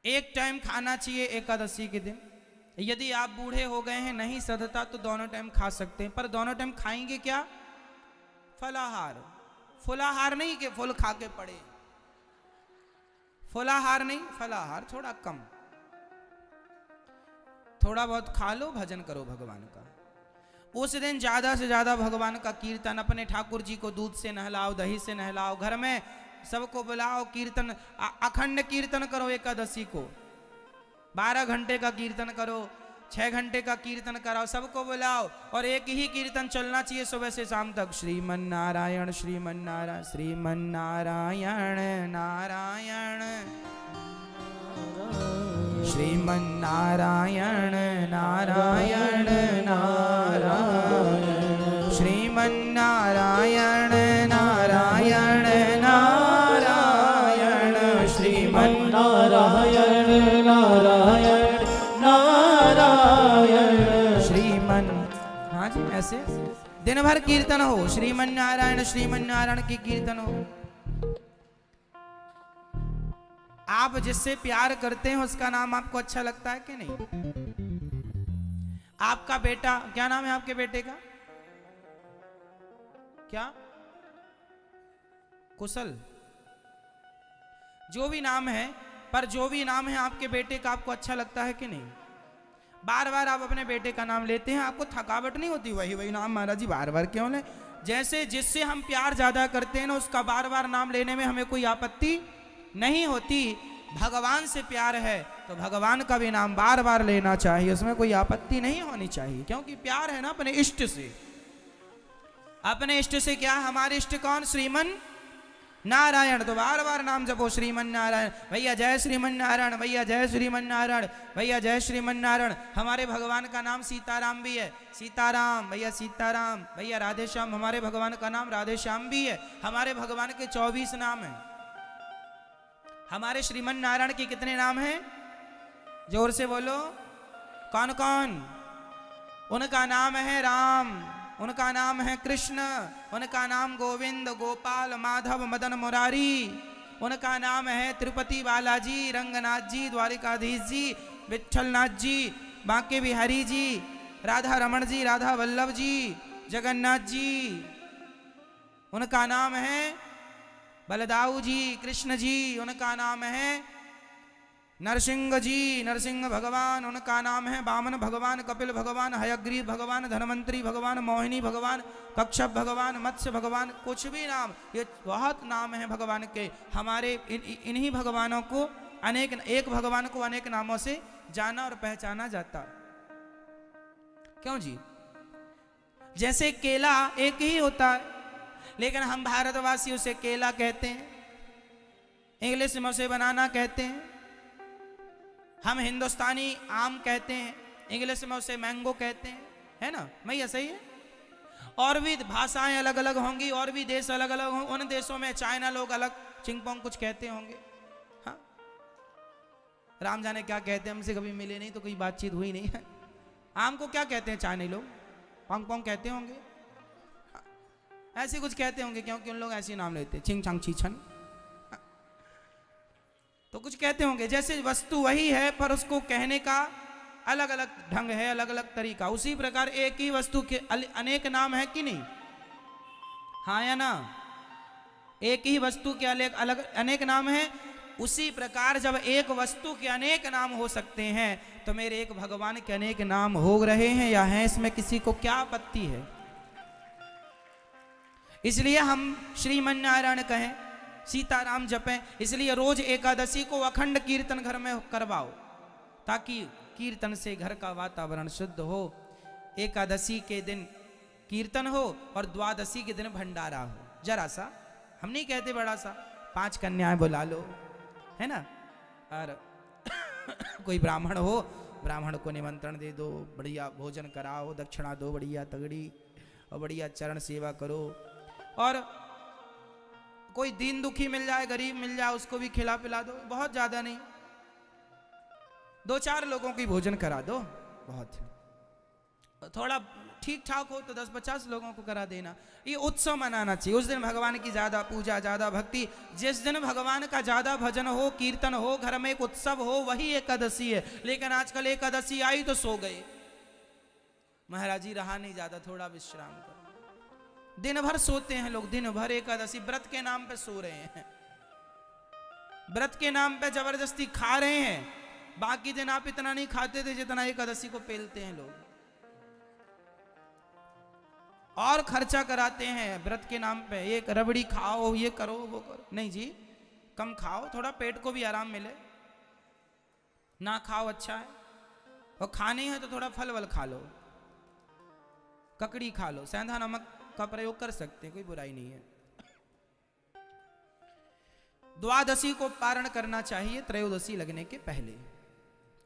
एक टाइम खाना चाहिए एकादशी के दिन। यदि आप बूढ़े हो गए हैं, नहीं सधता, तो दोनों टाइम खा सकते हैं। पर दोनों टाइम खाएंगे क्या? फलाहार। फुलाहार नहीं कि फुल खा के पड़े, फुलाहार नहीं, फलाहार थोड़ा कम, थोड़ा बहुत खा लो, भजन करो भगवान का। उस दिन ज्यादा से ज्यादा भगवान का कीर्तन। अपने ठाकुर जी को दूध से नहलाओ, दही से नहलाओ, घर में सबको बुलाओ, कीर्तन अखंड कीर्तन करो। एकादशी को 12 घंटे का कीर्तन करो, 6 घंटे का कीर्तन कराओ, सबको बुलाओ। और एक ही कीर्तन चलना चाहिए सुबह से शाम तक। श्रीमन नारायण श्रीमन नारायण श्रीमन नारायण नारायण श्रीमन नारायण नारायण नारायण श्रीमन नारायण नारायण नारायण श्रीमन नारायण नारायण नारायण श्रीमन। हाँ जी, ऐसे दिन भर कीर्तन हो, श्रीमन नारायण की कीर्तन हो। आप जिससे प्यार करते हैं उसका नाम आपको अच्छा लगता है कि नहीं? आपका बेटा, क्या नाम है आपके बेटे का? क्या? कुशल। जो भी नाम है, पर जो भी नाम है आपके बेटे का आपको अच्छा लगता है कि नहीं? बार बार आप अपने बेटे का नाम लेते हैं, आपको थकावट नहीं होती? वही वही नाम महाराज जी बार बार क्यों ले? जैसे जिससे हम प्यार ज्यादा करते हैं ना, उसका बार बार नाम लेने में हमें कोई आपत्ति नहीं होती। भगवान से प्यार है तो भगवान का भी नाम बार बार लेना चाहिए, उसमें कोई आपत्ति नहीं होनी चाहिए, क्योंकि प्यार है ना अपने इष्ट से। अपने इष्ट से क्या? हमारे इष्ट कौन? श्रीमन नारायण तो बार बार नाम जपो, श्रीमन नारायण, भैया जय श्रीमन नारायण, भैया जय श्रीमन नारायण, भैया जय श्रीमन नारायण। हमारे भगवान का नाम सीताराम भी है, सीताराम भैया सीताराम, भैया राधे श्याम, हमारे भगवान का नाम राधे श्याम भी है। हमारे भगवान के 24 नाम हैं। हमारे श्रीमन नारायण के कितने नाम हैं? जोर से बोलो, कौन कौन? उनका नाम है राम, उनका नाम है कृष्ण, उनका नाम गोविंद, गोपाल, माधव, मदन, मुरारी, उनका नाम है तिरुपति बालाजी, रंगनाथ जी, द्वारिकाधीश जी, विठलनाथ जी, बांके बिहारी जी, राधा रमण जी, राधा वल्लभ जी, जगन्नाथ जी। उनका नाम है बलदाऊ जी, कृष्ण जी, उनका नाम है नरसिंह जी, नरसिंह भगवान, उनका नाम है वामन भगवान, कपिल भगवान, हयग्रीव भगवान, धनवंतरी भगवान, मोहिनी भगवान, कच्छप भगवान, मत्स्य भगवान, कुछ भी नाम, ये बहुत नाम है भगवान के। हमारे इन्हीं भगवानों को एक भगवान को अनेक नामों से जाना और पहचाना जाता। क्यों जी? जैसे केला एक ही होता है, लेकिन हम भारतवासी उसे केला कहते हैं, इंग्लिश में उसे बनाना कहते हैं। हम हिंदुस्तानी आम कहते हैं, इंग्लिश में उसे मैंगो कहते हैं, है ना भैया? सही है। और भी भाषाएं अलग अलग होंगी, और भी देश अलग अलग होंगे। उन देशों में चाइना लोग अलग चिंगपोंग कुछ कहते होंगे। हाँ, राम जाने क्या कहते हैं, हमसे कभी मिले नहीं तो कोई बातचीत हुई नहीं है। आम को क्या कहते हैं चाइना लोग? पोंग पोंग कहते होंगे, ऐसे कुछ कहते होंगे, क्योंकि उन लोग ऐसे नाम लेते हैं, छिंग छंग छीछन, तो कुछ कहते होंगे। जैसे वस्तु वही है पर उसको कहने का अलग अलग ढंग है, अलग अलग तरीका। उसी प्रकार एक ही वस्तु के अनेक नाम है कि नहीं? हाँ या ना? एक ही वस्तु के अलग अलग अनेक नाम है। उसी प्रकार जब एक वस्तु के अनेक नाम हो सकते हैं, तो मेरे एक भगवान के अनेक नाम हो रहे हैं या हैं, इसमें किसी को क्या आपत्ति है? इसलिए हम श्रीमन नारायण कहें, सीताराम जपें। इसलिए रोज एकादशी को अखंड कीर्तन घर में करवाओ, ताकि कीर्तन से घर का वातावरण शुद्ध हो। एकादशी के दिन कीर्तन हो और द्वादशी के दिन भंडारा हो। जरा सा, हम नहीं कहते बड़ा सा, 5 कन्याएं बुला लो, है ना, और कोई ब्राह्मण हो, ब्राह्मण को निमंत्रण दे दो, बढ़िया भोजन कराओ, दक्षिणा दो बढ़िया तगड़ी, और बढ़िया चरण सेवा करो। और कोई दीन दुखी मिल जाए, गरीब मिल जाए, उसको भी खिला पिला दो, बहुत ज्यादा नहीं, 2-4 लोगों की भोजन करा दो, बहुत है। थोड़ा ठीक ठाक हो तो 10-50 लोगों को करा देना। ये उत्सव मनाना चाहिए। उस दिन भगवान की ज्यादा पूजा, ज्यादा भक्ति, जिस दिन भगवान का ज्यादा भजन हो, कीर्तन हो, घर में एक उत्सव हो, वही एकादशी है। लेकिन आजकल एकादशी आई तो सो गए, महाराज जी रहा नहीं जाता, थोड़ा विश्राम करो। दिन भर सोते हैं लोग, दिन भर एकादशी व्रत के नाम पे सो रहे हैं, व्रत के नाम पे जबरदस्ती खा रहे हैं। बाकी दिन आप इतना नहीं खाते थे जितना एकादशी को पेलते हैं लोग, और खर्चा कराते हैं व्रत के नाम पे। एक रबड़ी खाओ, ये करो, वो करो। नहीं जी, कम खाओ, थोड़ा पेट को भी आराम मिले। ना खाओ अच्छा है, और खानी है तो थोड़ा फल वल खा लो, ककड़ी खा लो, सेंधा नमक का प्रयोग कर सकते हैं, कोई बुराई नहीं है। द्वादशी को पारण करना चाहिए त्रयोदशी लगने के पहले,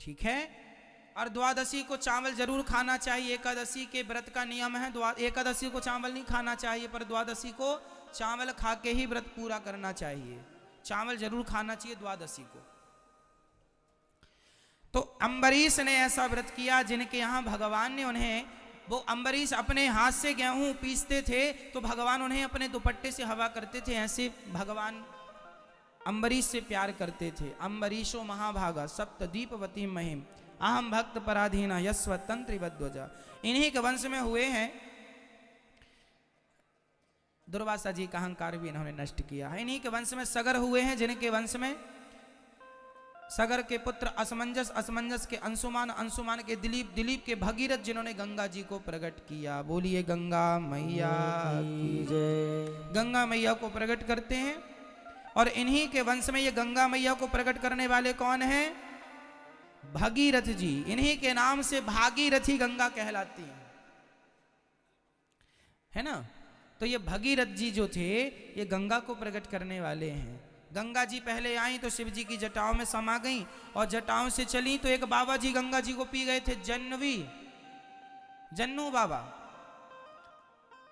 ठीक है। और द्वादशी को चावल जरूर खाना चाहिए। एकादशी के व्रत का नियम है, एकादशी को चावल नहीं खाना चाहिए, पर द्वादशी को चावल खा के ही व्रत पूरा करना चाहिए। चावल जरूर खाना चाहिए द्वादशी को। तो अम्बरीश ने ऐसा व्रत किया जिनके यहाँ भगवान ने उन्हें, वो अम्बरीश अपने हाथ से गेहूं पीसते थे तो भगवान उन्हें अपने दुपट्टे से हवा करते थे। ऐसे भगवान अम्बरीश से प्यार करते थे। अम्बरीशो महाभागा सप्तदीपवती महिम अहम भक्त पराधीना यस्व तंत्रिवध्वजा। इन्हीं के वंश में हुए हैं। दुर्वासा जी का अहंकार भी इन्होंने नष्ट किया है। इन्हीं के वंश में सगर हुए हैं, जिनके वंश में सगर के पुत्र असमंजस, असमंजस के अंशुमान, अंशुमान के दिलीप, दिलीप के भगीरथ, जिन्होंने गंगा जी को प्रकट किया। बोलिए गंगा मैया की जय। गंगा मैया को प्रकट करते हैं। और इन्हीं के वंश में ये गंगा मैया को प्रकट करने वाले कौन हैं? भगीरथ जी। इन्हीं के नाम से भागीरथी गंगा कहलाती है ना। तो तो ये भगीरथ जी जो थे ये गंगा को प्रकट करने वाले हैं। गंगा जी पहले आई तो शिव जी की जटाओं में समा गई और जटाओं से चली तो एक बाबा जी गंगा जी को पी गए थे, जन्नू बाबा।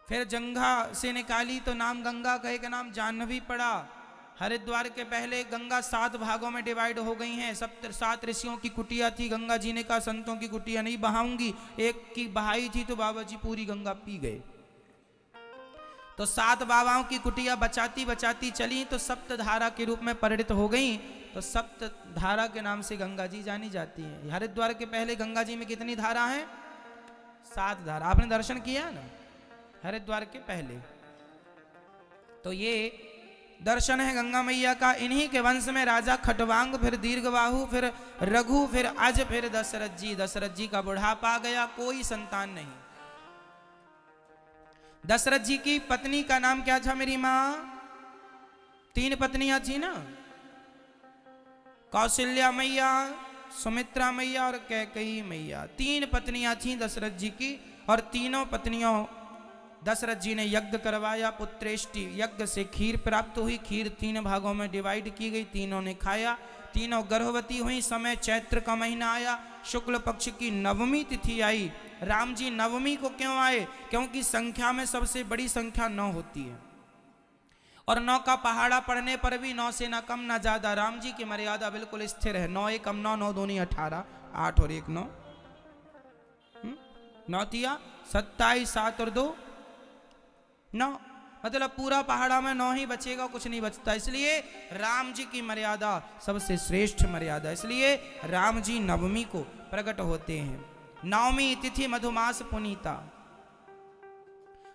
फिर जंघा से निकाली तो नाम गंगा का एक नाम जाह्नवी पड़ा। हरिद्वार के पहले गंगा 7 भागों में डिवाइड हो गई हैं। 7 ऋषियों की कुटिया थी। गंगा जी ने कहा संतों की कुटिया नहीं बहाऊंगी, एक की बहाई थी तो बाबा जी पूरी गंगा पी गए। तो 7 बाबाओं की कुटिया बचाती बचाती चली तो सप्त धारा के रूप में परिणित हो गई। तो सप्त धारा के नाम से गंगा जी जानी जाती है। हरिद्वार के पहले गंगा जी में कितनी धारा है? 7 धारा। आपने दर्शन किया ना हरिद्वार के पहले। तो ये दर्शन है गंगा मैया का। इन्हीं के वंश में राजा खटवांग, फिर दीर्घबाहु, फिर रघु, फिर अज, फिर दशरथ जी। दशरथ जी का बुढ़ापा आ गया, कोई संतान नहीं। दशरथ जी की पत्नी का नाम क्या था मेरी मां? 3 पत्नियां थी ना, कौशल्या मैया, सुमित्रा मैया और कैकेयी मैया। 3 पत्नियां थी दशरथ जी की और तीनों पत्नियों दशरथ जी ने यज्ञ करवाया। पुत्रेष्टि यज्ञ से खीर प्राप्त हुई। खीर 3 भागों में डिवाइड की गई, तीनों ने खाया। तीनों गर्भवती हुई। समय चैत्र का महीना आया, शुक्ल पक्ष की नवमी तिथि आई। राम जी नवमी को क्यों आए? क्योंकि संख्या में सबसे बड़ी संख्या 9 होती है और 9 का पहाड़ा पड़ने पर भी 9 से ना कम ना ज्यादा। राम जी की मर्यादा बिल्कुल स्थिर है। 9 1 9, 9 2 18, 8 और 1 9, 9 तिया 27, 7 और 2 9। मतलब पूरा पहाड़ा में 9 ही बचेगा, कुछ नहीं बचता। इसलिए राम जी की मर्यादा सबसे श्रेष्ठ मर्यादा। इसलिए राम जी नवमी को प्रकट होते हैं। नवमी तिथि मधुमास पुनीता,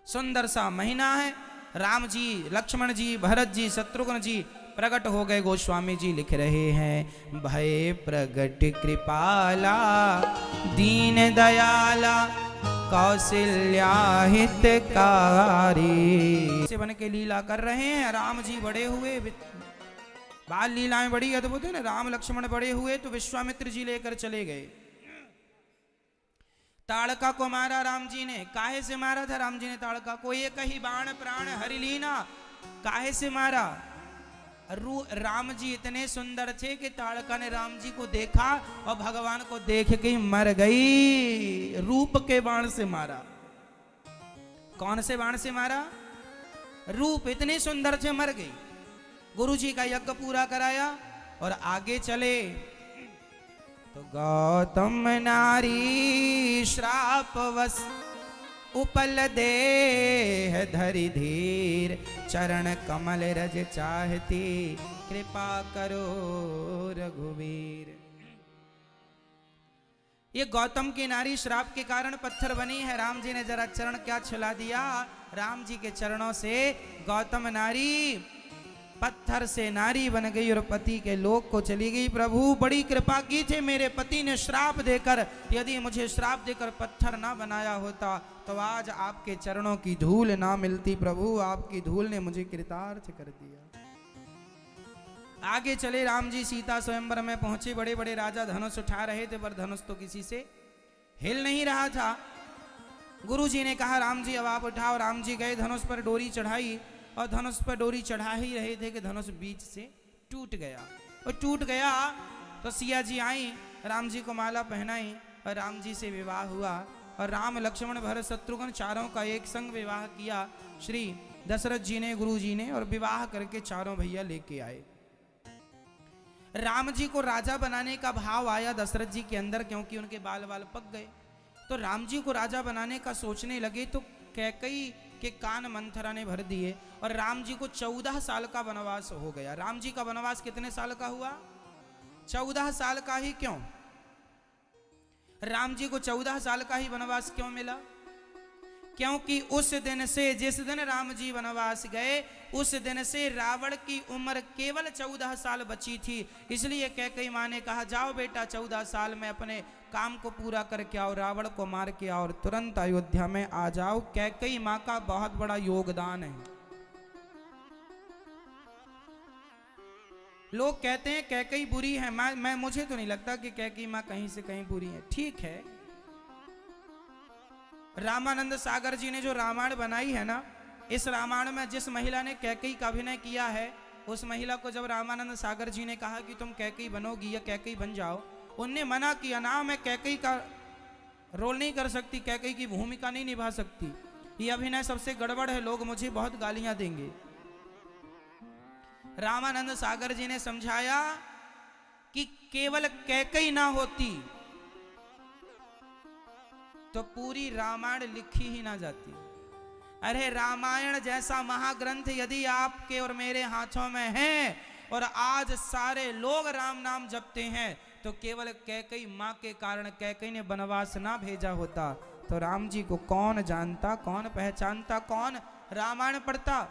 सुंदर सा महीना है। राम जी, लक्ष्मण जी, भरत जी, शत्रुघ्न जी प्रकट हो गए। गोस्वामी जी लिख रहे हैं, भय प्रगट कृपाला दीन दयाला कौशल्या हितकारी। से बन के लीला कर रहे हैं। राम जी बड़े हुए, बाल लीलाएं बड़ी अद्भुत है ना। राम लक्ष्मण बड़े हुए तो विश्वामित्र जी लेकर चले गए। ताड़का को मारा राम जी ने। काहे से मारा था राम जी ने ताड़का को? एक ही बाण प्राण हरिलीना। काहे से मारा? राम जी इतने सुंदर थे कि ताड़का ने राम जी को देखा और भगवान को देख के ही मर गई। रूप के बाण से मारा। कौन से बाण से मारा? रूप, इतने सुंदर थे, मर गई। गुरु जी का यज्ञ पूरा कराया और आगे चले तो गौतम नारी श्रापवश उपल देह धरि धीर चरण कमल रज चाहती कृपा करो रघुवीर। ये गौतम की नारी श्राप के कारण पत्थर बनी है। राम जी ने जरा चरण क्या छुला दिया। राम जी के चरणों से गौतम नारी पत्थर से नारी बन गई और पति के लोक को चली गई। प्रभु बड़ी कृपा की थी, मेरे पति ने श्राप देकर, यदि मुझे श्राप देकर पत्थर ना बनाया होता तो आज आपके चरणों की धूल ना मिलती। प्रभु आपकी धूल ने मुझे कृतार्थ कर दिया। आगे चले राम जी, सीता स्वयंवर में पहुंचे। बड़े बड़े राजा धनुष उठा रहे थे पर धनुष तो किसी से हिल नहीं रहा था। गुरु जी ने कहा राम जी अब आप उठाओ। राम जी गए, धनुष पर डोरी चढ़ाई और धनुष पर डोरी चढ़ा ही रहे थे कि धनुष बीच से टूट गया। और टूट गया तो सिया जी आई, राम जी को माला पहनाई और राम जी से विवाह हुआ। और राम लक्ष्मण भरत शत्रुघ्न चारों का एक संग विवाह किया श्री दशरथ जी ने, गुरु जी ने। और विवाह करके चारों भैया लेके आए। राम जी को राजा बनाने का भाव आया दशरथ जी के अंदर, क्योंकि उनके बाल बाल पक गए। तो राम जी को राजा बनाने का सोचने लगे तो कैकेयी के कान मंथरा ने भर दिए और राम जी को 14 साल का वनवास हो गया। राम जी का वनवास कितने साल का हुआ? 14 साल का ही। क्यों राम जी को 14 साल का ही वनवास क्यों मिला? क्योंकि उस दिन से, जिस दिन राम जी वनवास गए, उस दिन से रावण की उम्र केवल 14 साल बची थी। इसलिए कैकेयी मां ने कहा जाओ बेटा 14 साल में अपने काम को पूरा करके आओ, रावण को मार के आओ और तुरंत अयोध्या में आ जाओ। कैकेयी मां का बहुत बड़ा योगदान है। लोग कहते हैं कैकेयी बुरी है। मैं मुझे तो नहीं लगता कि कैकेयी मां कहीं से कहीं बुरी है। ठीक है, रामानंद सागर जी ने जो रामायण बनाई है ना, इस रामायण में जिस महिला ने कैकेयी का अभिनय किया है, उस महिला को जब रामानंद सागर जी ने कहा कि तुम कैकेयी बनोगी या कैकेयी बन जाओ, उनने मना किया, ना मैं कैकेयी का रोल नहीं कर सकती, कैकेयी की भूमिका नहीं निभा सकती, ये अभिनय सबसे गड़बड़ है, लोग मुझे बहुत गालियां देंगे। रामानंद सागर जी ने समझाया कि केवल कैकेयी ना होती तो पूरी रामायण लिखी ही ना जाती। अरे रामायण जैसा महाग्रंथ यदि आपके और मेरे हाथों में है और आज सारे लोग राम नाम जपते हैं, तो केवल कैकेयी मां के कारण कैकेयी ने वनवास ना भेजा होता तो राम जी को कौन जानता, कौन पहचानता, कौन रामायण पढ़ता।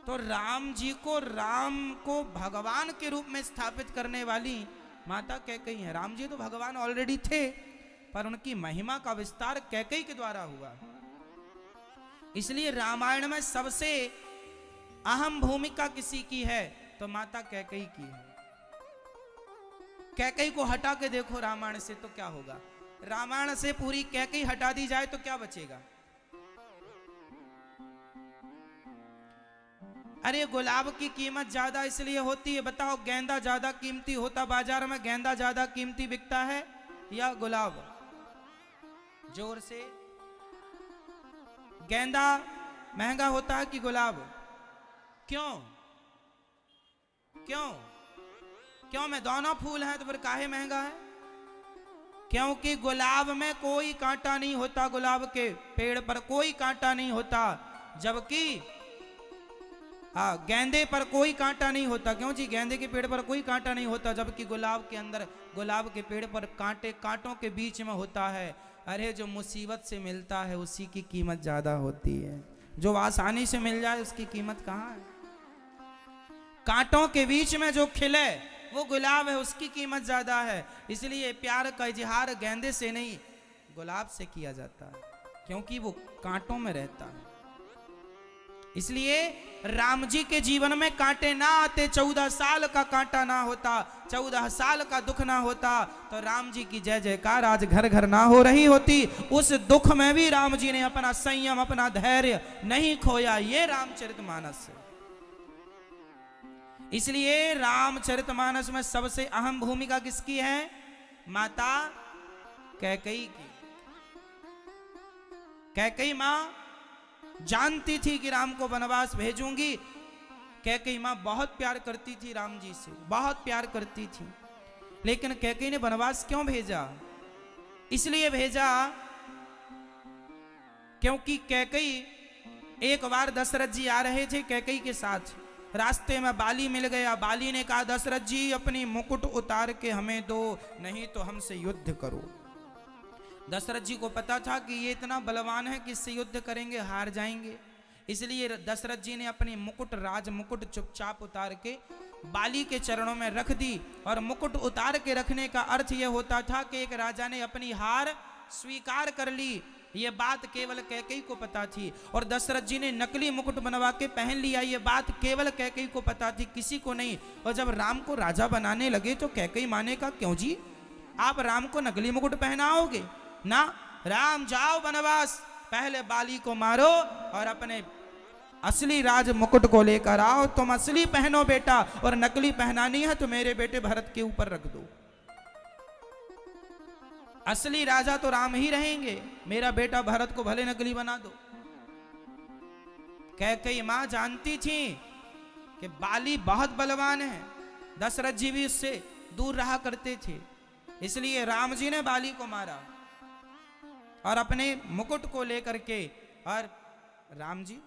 तो राम जी को, राम को भगवान के रूप में स्थापित करने वाली माता कैकेयी है। राम जी तो भगवान ऑलरेडी थे, पर उनकी महिमा का विस्तार कैकेयी के द्वारा हुआ। इसलिए रामायण में सबसे अहम भूमिका किसी की है तो माता कैकेयी की है। कैकेयी को हटा के देखो रामायण से तो क्या होगा, रामायण से पूरी कैकेयी हटा दी जाए तो क्या बचेगा। अरे गुलाब की कीमत ज्यादा इसलिए होती है, बताओ गेंदा ज्यादा कीमती होता, बाजार में गेंदा ज्यादा कीमती बिकता है या गुलाब? जोर से, गेंदा महंगा होता है कि गुलाब? क्यों क्यों क्यों में दोनों फूल हैं तो फिर काहे महंगा है? क्योंकि गुलाब में कोई कांटा नहीं होता, गुलाब के पेड़ पर कोई कांटा नहीं होता, जबकि गेंदे पर कोई कांटा नहीं होता। क्यों जी? गेंदे के पेड़ पर कोई कांटा नहीं होता, जबकि गुलाब के अंदर, गुलाब के पेड़ पर कांटे कांटों के बीच में होता है। अरे जो मुसीबत से मिलता है उसी की कीमत ज्यादा होती है, जो आसानी से मिल जाए उसकी कीमत कहाँ है। कांटों के बीच में जो खिले वो गुलाब है, उसकी कीमत ज्यादा है। इसलिए प्यार का इजहार गेंदे से नहीं गुलाब से किया जाता है, क्योंकि वो कांटों में रहता है। इसलिए राम जी के जीवन में कांटे ना आते, 14 साल का कांटा ना होता, 14 साल का दुख ना होता, तो राम जी की जय जयकार आज घर घर ना हो रही होती। उस दुख में भी राम जी ने अपना संयम, अपना धैर्य नहीं खोया। ये रामचरितमानस है। इसलिए रामचरितमानस में सबसे अहम भूमिका किसकी है? माता कैकेयी की। कैकेयी मां जानती थी कि राम को वनवास भेजूंगी। कैकेयी मां बहुत प्यार करती थी राम जी से, बहुत प्यार करती थी, लेकिन कैकेयी ने वनवास क्यों भेजा? इसलिए भेजा क्योंकि कैकेयी, एक बार दशरथ जी आ रहे थे कैकेयी के साथ, रास्ते में बाली मिल गया। बाली ने कहा दशरथ जी अपनी मुकुट उतार के हमें दो, नहीं तो हमसे युद्ध करो। दशरथ जी को पता था कि ये इतना बलवान है कि इससे युद्ध करेंगे हार जाएंगे। इसलिए दशरथ जी ने अपनी मुकुट, राज मुकुट चुपचाप उतार के बाली के चरणों में रख दी। और मुकुट उतार के रखने का अर्थ यह होता था कि एक राजा ने अपनी हार स्वीकार कर ली। ये बात केवल कैकेयी को पता थी। और दशरथ जी ने नकली मुकुट बनवा के पहन लिया, ये बात केवल कैकेयी को पता थी, किसी को नहीं। और जब राम को राजा बनाने लगे तो कैकेयी माने का क्यों जी, आप राम को नकली मुकुट पहनाओगे ना, राम जाओ वनवास, पहले बाली को मारो और अपने असली राज मुकुट को लेकर आओ। तुम असली पहनो बेटा, और नकली पहनानी है तो मेरे बेटे भरत के ऊपर रख दो। असली राजा तो राम ही रहेंगे, मेरा बेटा भरत को भले नकली बना दो। कैकेयी मां जानती थी कि बाली बहुत बलवान है, दशरथ जी भी उससे दूर रहा करते थे। इसलिए राम जी ने बाली को मारा और अपने मुकुट को लेकर के, और राम जी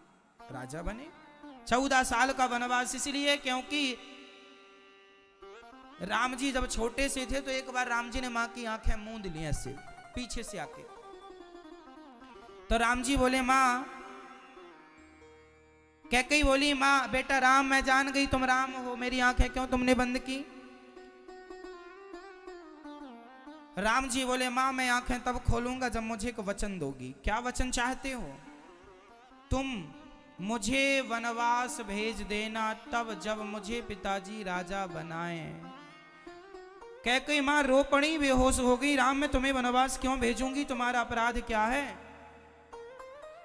राजा बने। 14 साल का वनवास इसलिए क्योंकि राम जी जब छोटे से थे तो एक बार राम जी ने मां की आंखें मूंद ली ऐसे पीछे से आके। तो राम जी बोले मां, कैकेयी बोली मां बेटा राम मैं जान गई तुम राम हो, मेरी आंखें क्यों तुमने बंद की? राम जी बोले मां मैं आंखें तब खोलूंगा जब मुझे एक वचन दोगी। क्या वचन चाहते हो? तुम मुझे वनवास भेज देना तब जब मुझे पिताजी राजा बनाए। कैकेयी मां रो पड़ी, बेहोश हो गई। राम मैं तुम्हें वनवास क्यों भेजूंगी, तुम्हारा अपराध क्या है?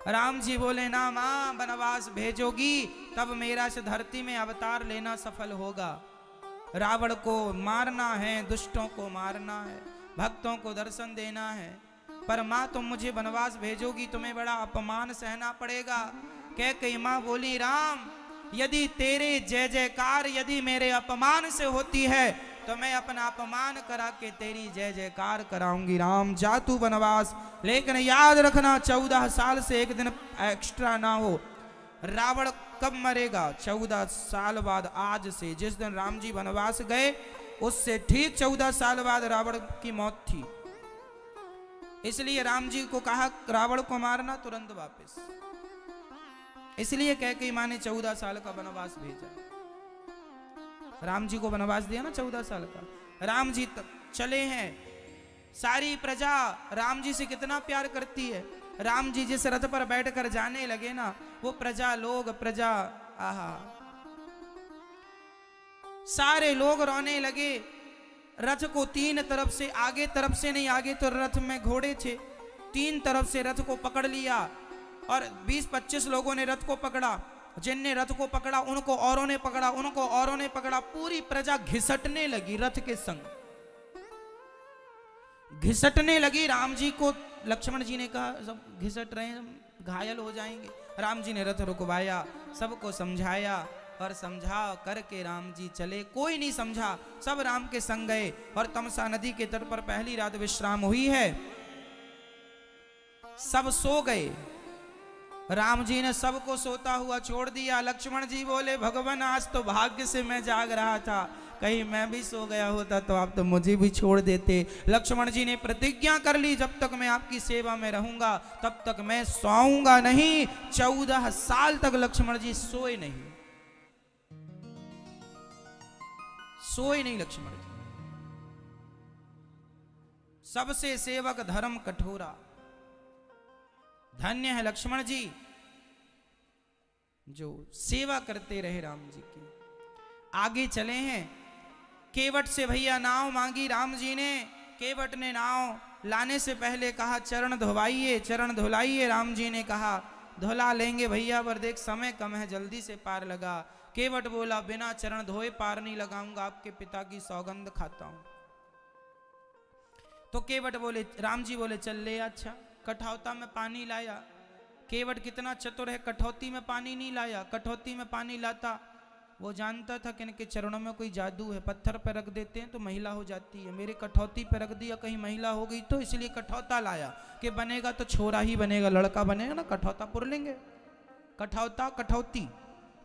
राम जी बोले ना मां, वनवास भेजोगी तब मेरा इस धरती में अवतार लेना सफल होगा। रावण को मारना है, दुष्टों को मारना है, भक्तों को दर्शन देना है, पर मां तुम मुझे वनवास भेजोगी तुम्हें बड़ा अपमान सहना पड़ेगा। कैकेयी मां बोली राम, यदि तेरे जय जयकार यदि मेरे अपमान से होती है तो मैं अपना अपमान करा के तेरी जय जयकार कराऊंगी। राम जा तू वनवास, लेकिन याद रखना 14 साल से एक दिन एक्स्ट्रा ना हो। रावण कब मरेगा? 14 साल बाद, आज से। जिस दिन राम जी वनवास गए उससे ठीक 14 साल बाद रावण की मौत थी। इसलिए राम जी को कहा रावण को मारना तुरंत वापस। इसलिए कैकेयी मां ने 14 साल का वनवास भेजा। राम जी को वनवास दिया ना 14 साल का। राम जी चले हैं, सारी प्रजा राम जी से कितना प्यार करती है। राम जी जिस रथ पर बैठकर जाने लगे ना, वो प्रजा आहा, सारे लोग रोने लगे। रथ को 3 तरफ से, आगे तरफ से नहीं, आगे तो रथ में घोड़े थे, 3 तरफ से रथ को पकड़ लिया और 20-25 लोगों ने रथ को पकड़ा। जिनने रथ को पकड़ा उनको औरों ने पकड़ा, उनको औरों ने पकड़ा, पूरी प्रजा घिसटने लगी रथ के संग, घिसटने लगी। राम जी को लक्ष्मण जी ने कहा सब घिसट रहे हैं, घायल हो जाएंगे। राम जी ने रथ रुकवाया, सबको समझाया और समझा करके राम जी चले। कोई नहीं समझा, सब राम के संग गए और तमसा नदी के तट पर पहली रात विश्राम हुई है। सब सो गए, राम जी ने सबको सोता हुआ छोड़ दिया। लक्ष्मण जी बोले भगवान आज तो भाग्य से मैं जाग रहा था, कहीं मैं भी सो गया होता तो आप तो मुझे भी छोड़ देते। लक्ष्मण जी ने प्रतिज्ञा कर ली जब तक मैं आपकी सेवा में रहूंगा तब तक मैं सोऊंगा नहीं। 14 साल तक लक्ष्मण जी सोए नहीं, सोए नहीं लक्ष्मण जी। सबसे सेवक धर्म कठोरा, धन्य है लक्ष्मण जी जो सेवा करते रहे राम जी की। आगे चले हैं, केवट से भैया नाव मांगी राम जी ने। केवट ने नाव लाने से पहले कहा चरण धुलाइए, चरण धुलाइए। राम जी ने कहा धुला लेंगे भैया, पर देख समय कम है, जल्दी से पार लगा। केवट बोला बिना चरण धोए पार नहीं लगाऊंगा, आपके पिता की सौगंध खाता हूं। तो केवट बोले, राम जी बोले चल ले। अच्छा, कठौता में पानी लाया। केवट कितना चतुर है, कठौती में पानी नहीं लाया। कठौती में पानी लाता, वो जानता था कि इनके चरणों में कोई जादू है, पत्थर पर रख देते हैं तो महिला हो जाती है। मेरे कठौती पर रख दिया, कहीं महिला हो गई तो, इसलिए कठौता लाया कि बनेगा तो छोरा ही बनेगा, लड़का बनेगा ना, कठौता पुर लेंगे। कठौता, कठौती,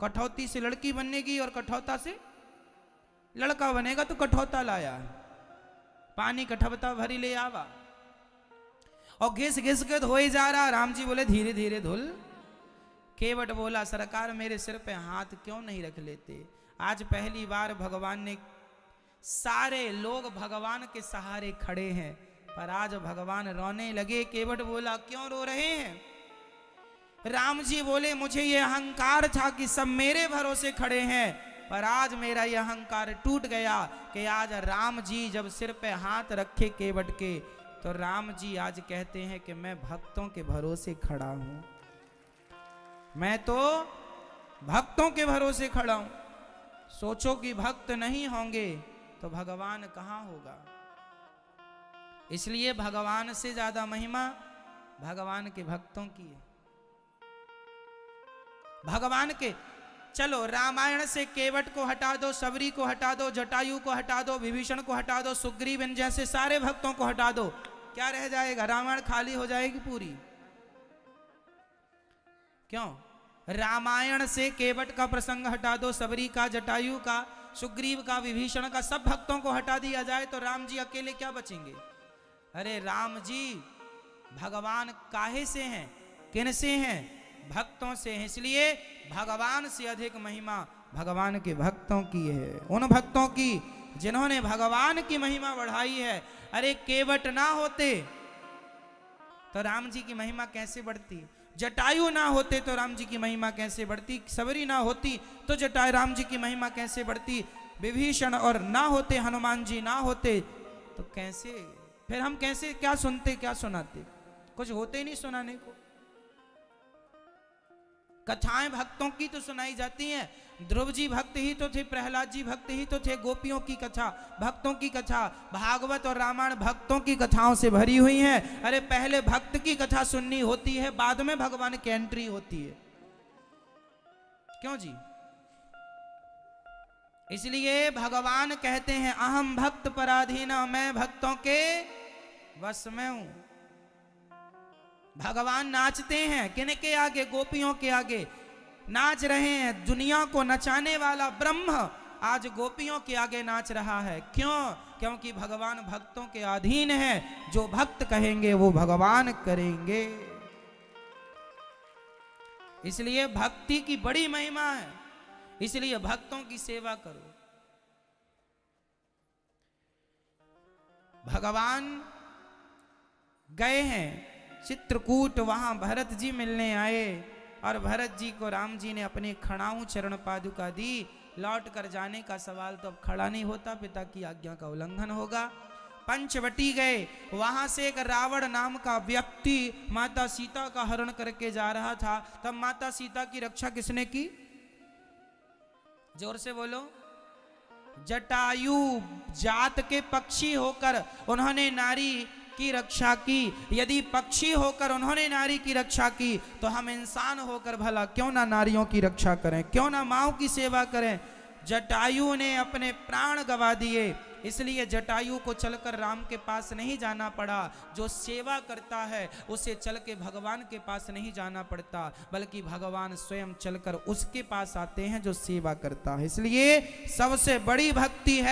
कठौती से लड़की बनेगी और कठौता से लड़का बनेगा, तो कठौता लाया। पानी कठौता भरी ले आवा और घिस घिस के धोए जा रहा। राम जी बोले धीरे धीरे धुल। केवट बोला सरकार मेरे सिर पे हाथ क्यों नहीं रख लेते? आज पहली बार भगवान ने, सारे लोग भगवान के सहारे खड़े हैं पर आज भगवान रोने लगे। केवट बोला क्यों रो रहे हैं? राम जी बोले मुझे ये अहंकार था कि सब मेरे भरोसे खड़े हैं, पर आज मेरा यह अहंकार टूट गया कि आज राम जी जब सिर पे हाथ रखे केवट के, तो राम जी आज कहते हैं कि मैं भक्तों के भरोसे खड़ा हूं, मैं तो भक्तों के भरोसे खड़ा हूं। सोचो कि भक्त नहीं होंगे तो भगवान कहां होगा। इसलिए भगवान से ज्यादा महिमा भगवान के भक्तों की है। भगवान के, चलो रामायण से केवट को हटा दो, सबरी को हटा दो, जटायु को हटा दो, विभीषण को हटा दो, सुग्रीव जैसे सारे भक्तों को हटा दो, क्या रह जाएगा? रामायण खाली हो जाएगी पूरी। क्यों? रामायण से केवट का प्रसंग हटा दो, सबरी का, जटायु का, सुग्रीव का, विभीषण का, सब भक्तों को हटा दिया जाए तो राम जी अकेले क्या बचेंगे? अरे राम जी भगवान काहे से हैं, किन से हैं? भक्तों से हैं। इसलिए भगवान से अधिक महिमा भगवान के भक्तों की है, उन भक्तों की जिन्होंने भगवान की महिमा बढ़ाई है। अरे केवट ना होते तो राम जी की महिमा कैसे बढ़ती? जटायु ना होते तो राम जी की महिमा कैसे बढ़ती? सबरी ना होती तो जटायु राम जी की महिमा कैसे बढ़ती? विभीषण और ना होते, हनुमान जी ना होते तो कैसे, फिर हम कैसे क्या सुनते क्या सुनाते? कुछ होते ही नहीं सुनाने को। कथाएं भक्तों की तो सुनाई जाती हैं। ध्रुव जी भक्त ही तो थे, प्रहलाद जी भक्त ही तो थे, गोपियों की कथा भक्तों की कथा, भागवत और रामायण भक्तों की कथाओं से भरी हुई है। अरे पहले भक्त की कथा सुननी होती है, बाद में भगवान की एंट्री होती है। क्यों जी? इसलिए भगवान कहते हैं अहम भक्त पराधीना, मैं भक्तों के वश में हूं। भगवान नाचते हैं किनके आगे? गोपियों के आगे नाच रहे हैं। दुनिया को नचाने वाला ब्रह्म आज गोपियों के आगे नाच रहा है। क्यों? क्योंकि भगवान भक्तों के अधीन है। जो भक्त कहेंगे वो भगवान करेंगे। इसलिए भक्ति की बड़ी महिमा है, इसलिए भक्तों की सेवा करो। भगवान गए हैं चित्रकूट, वहां भरत जी मिलने आए और भरत जी को राम जी ने अपने खड़ाऊं चरण पादुका दी। लौट कर जाने का सवाल तो अब खड़ा नहीं होता, पिता की आज्ञा का उल्लंघन होगा। पंचवटी गए, वहां से एक रावण नाम का व्यक्ति माता सीता का हरण करके जा रहा था। तब माता सीता की रक्षा किसने की? जोर से बोलो। जटायु जात के पक्षी होकर उन्होंने नारी की रक्षा की। यदि पक्षी होकर उन्होंने नारी की रक्षा की तो हम इंसान होकर भला क्यों ना नारियों की रक्षा करें, क्यों ना माओ की सेवा करें। जटायु ने अपने प्राण गंवा दिए, इसलिए जटायु को चलकर राम के पास नहीं जाना पड़ा। जो सेवा करता है उसे चल के भगवान के पास नहीं जाना पड़ता, बल्कि भगवान स्वयं चलकर उसके पास आते हैं जो सेवा करता है। इसलिए सबसे बड़ी भक्ति है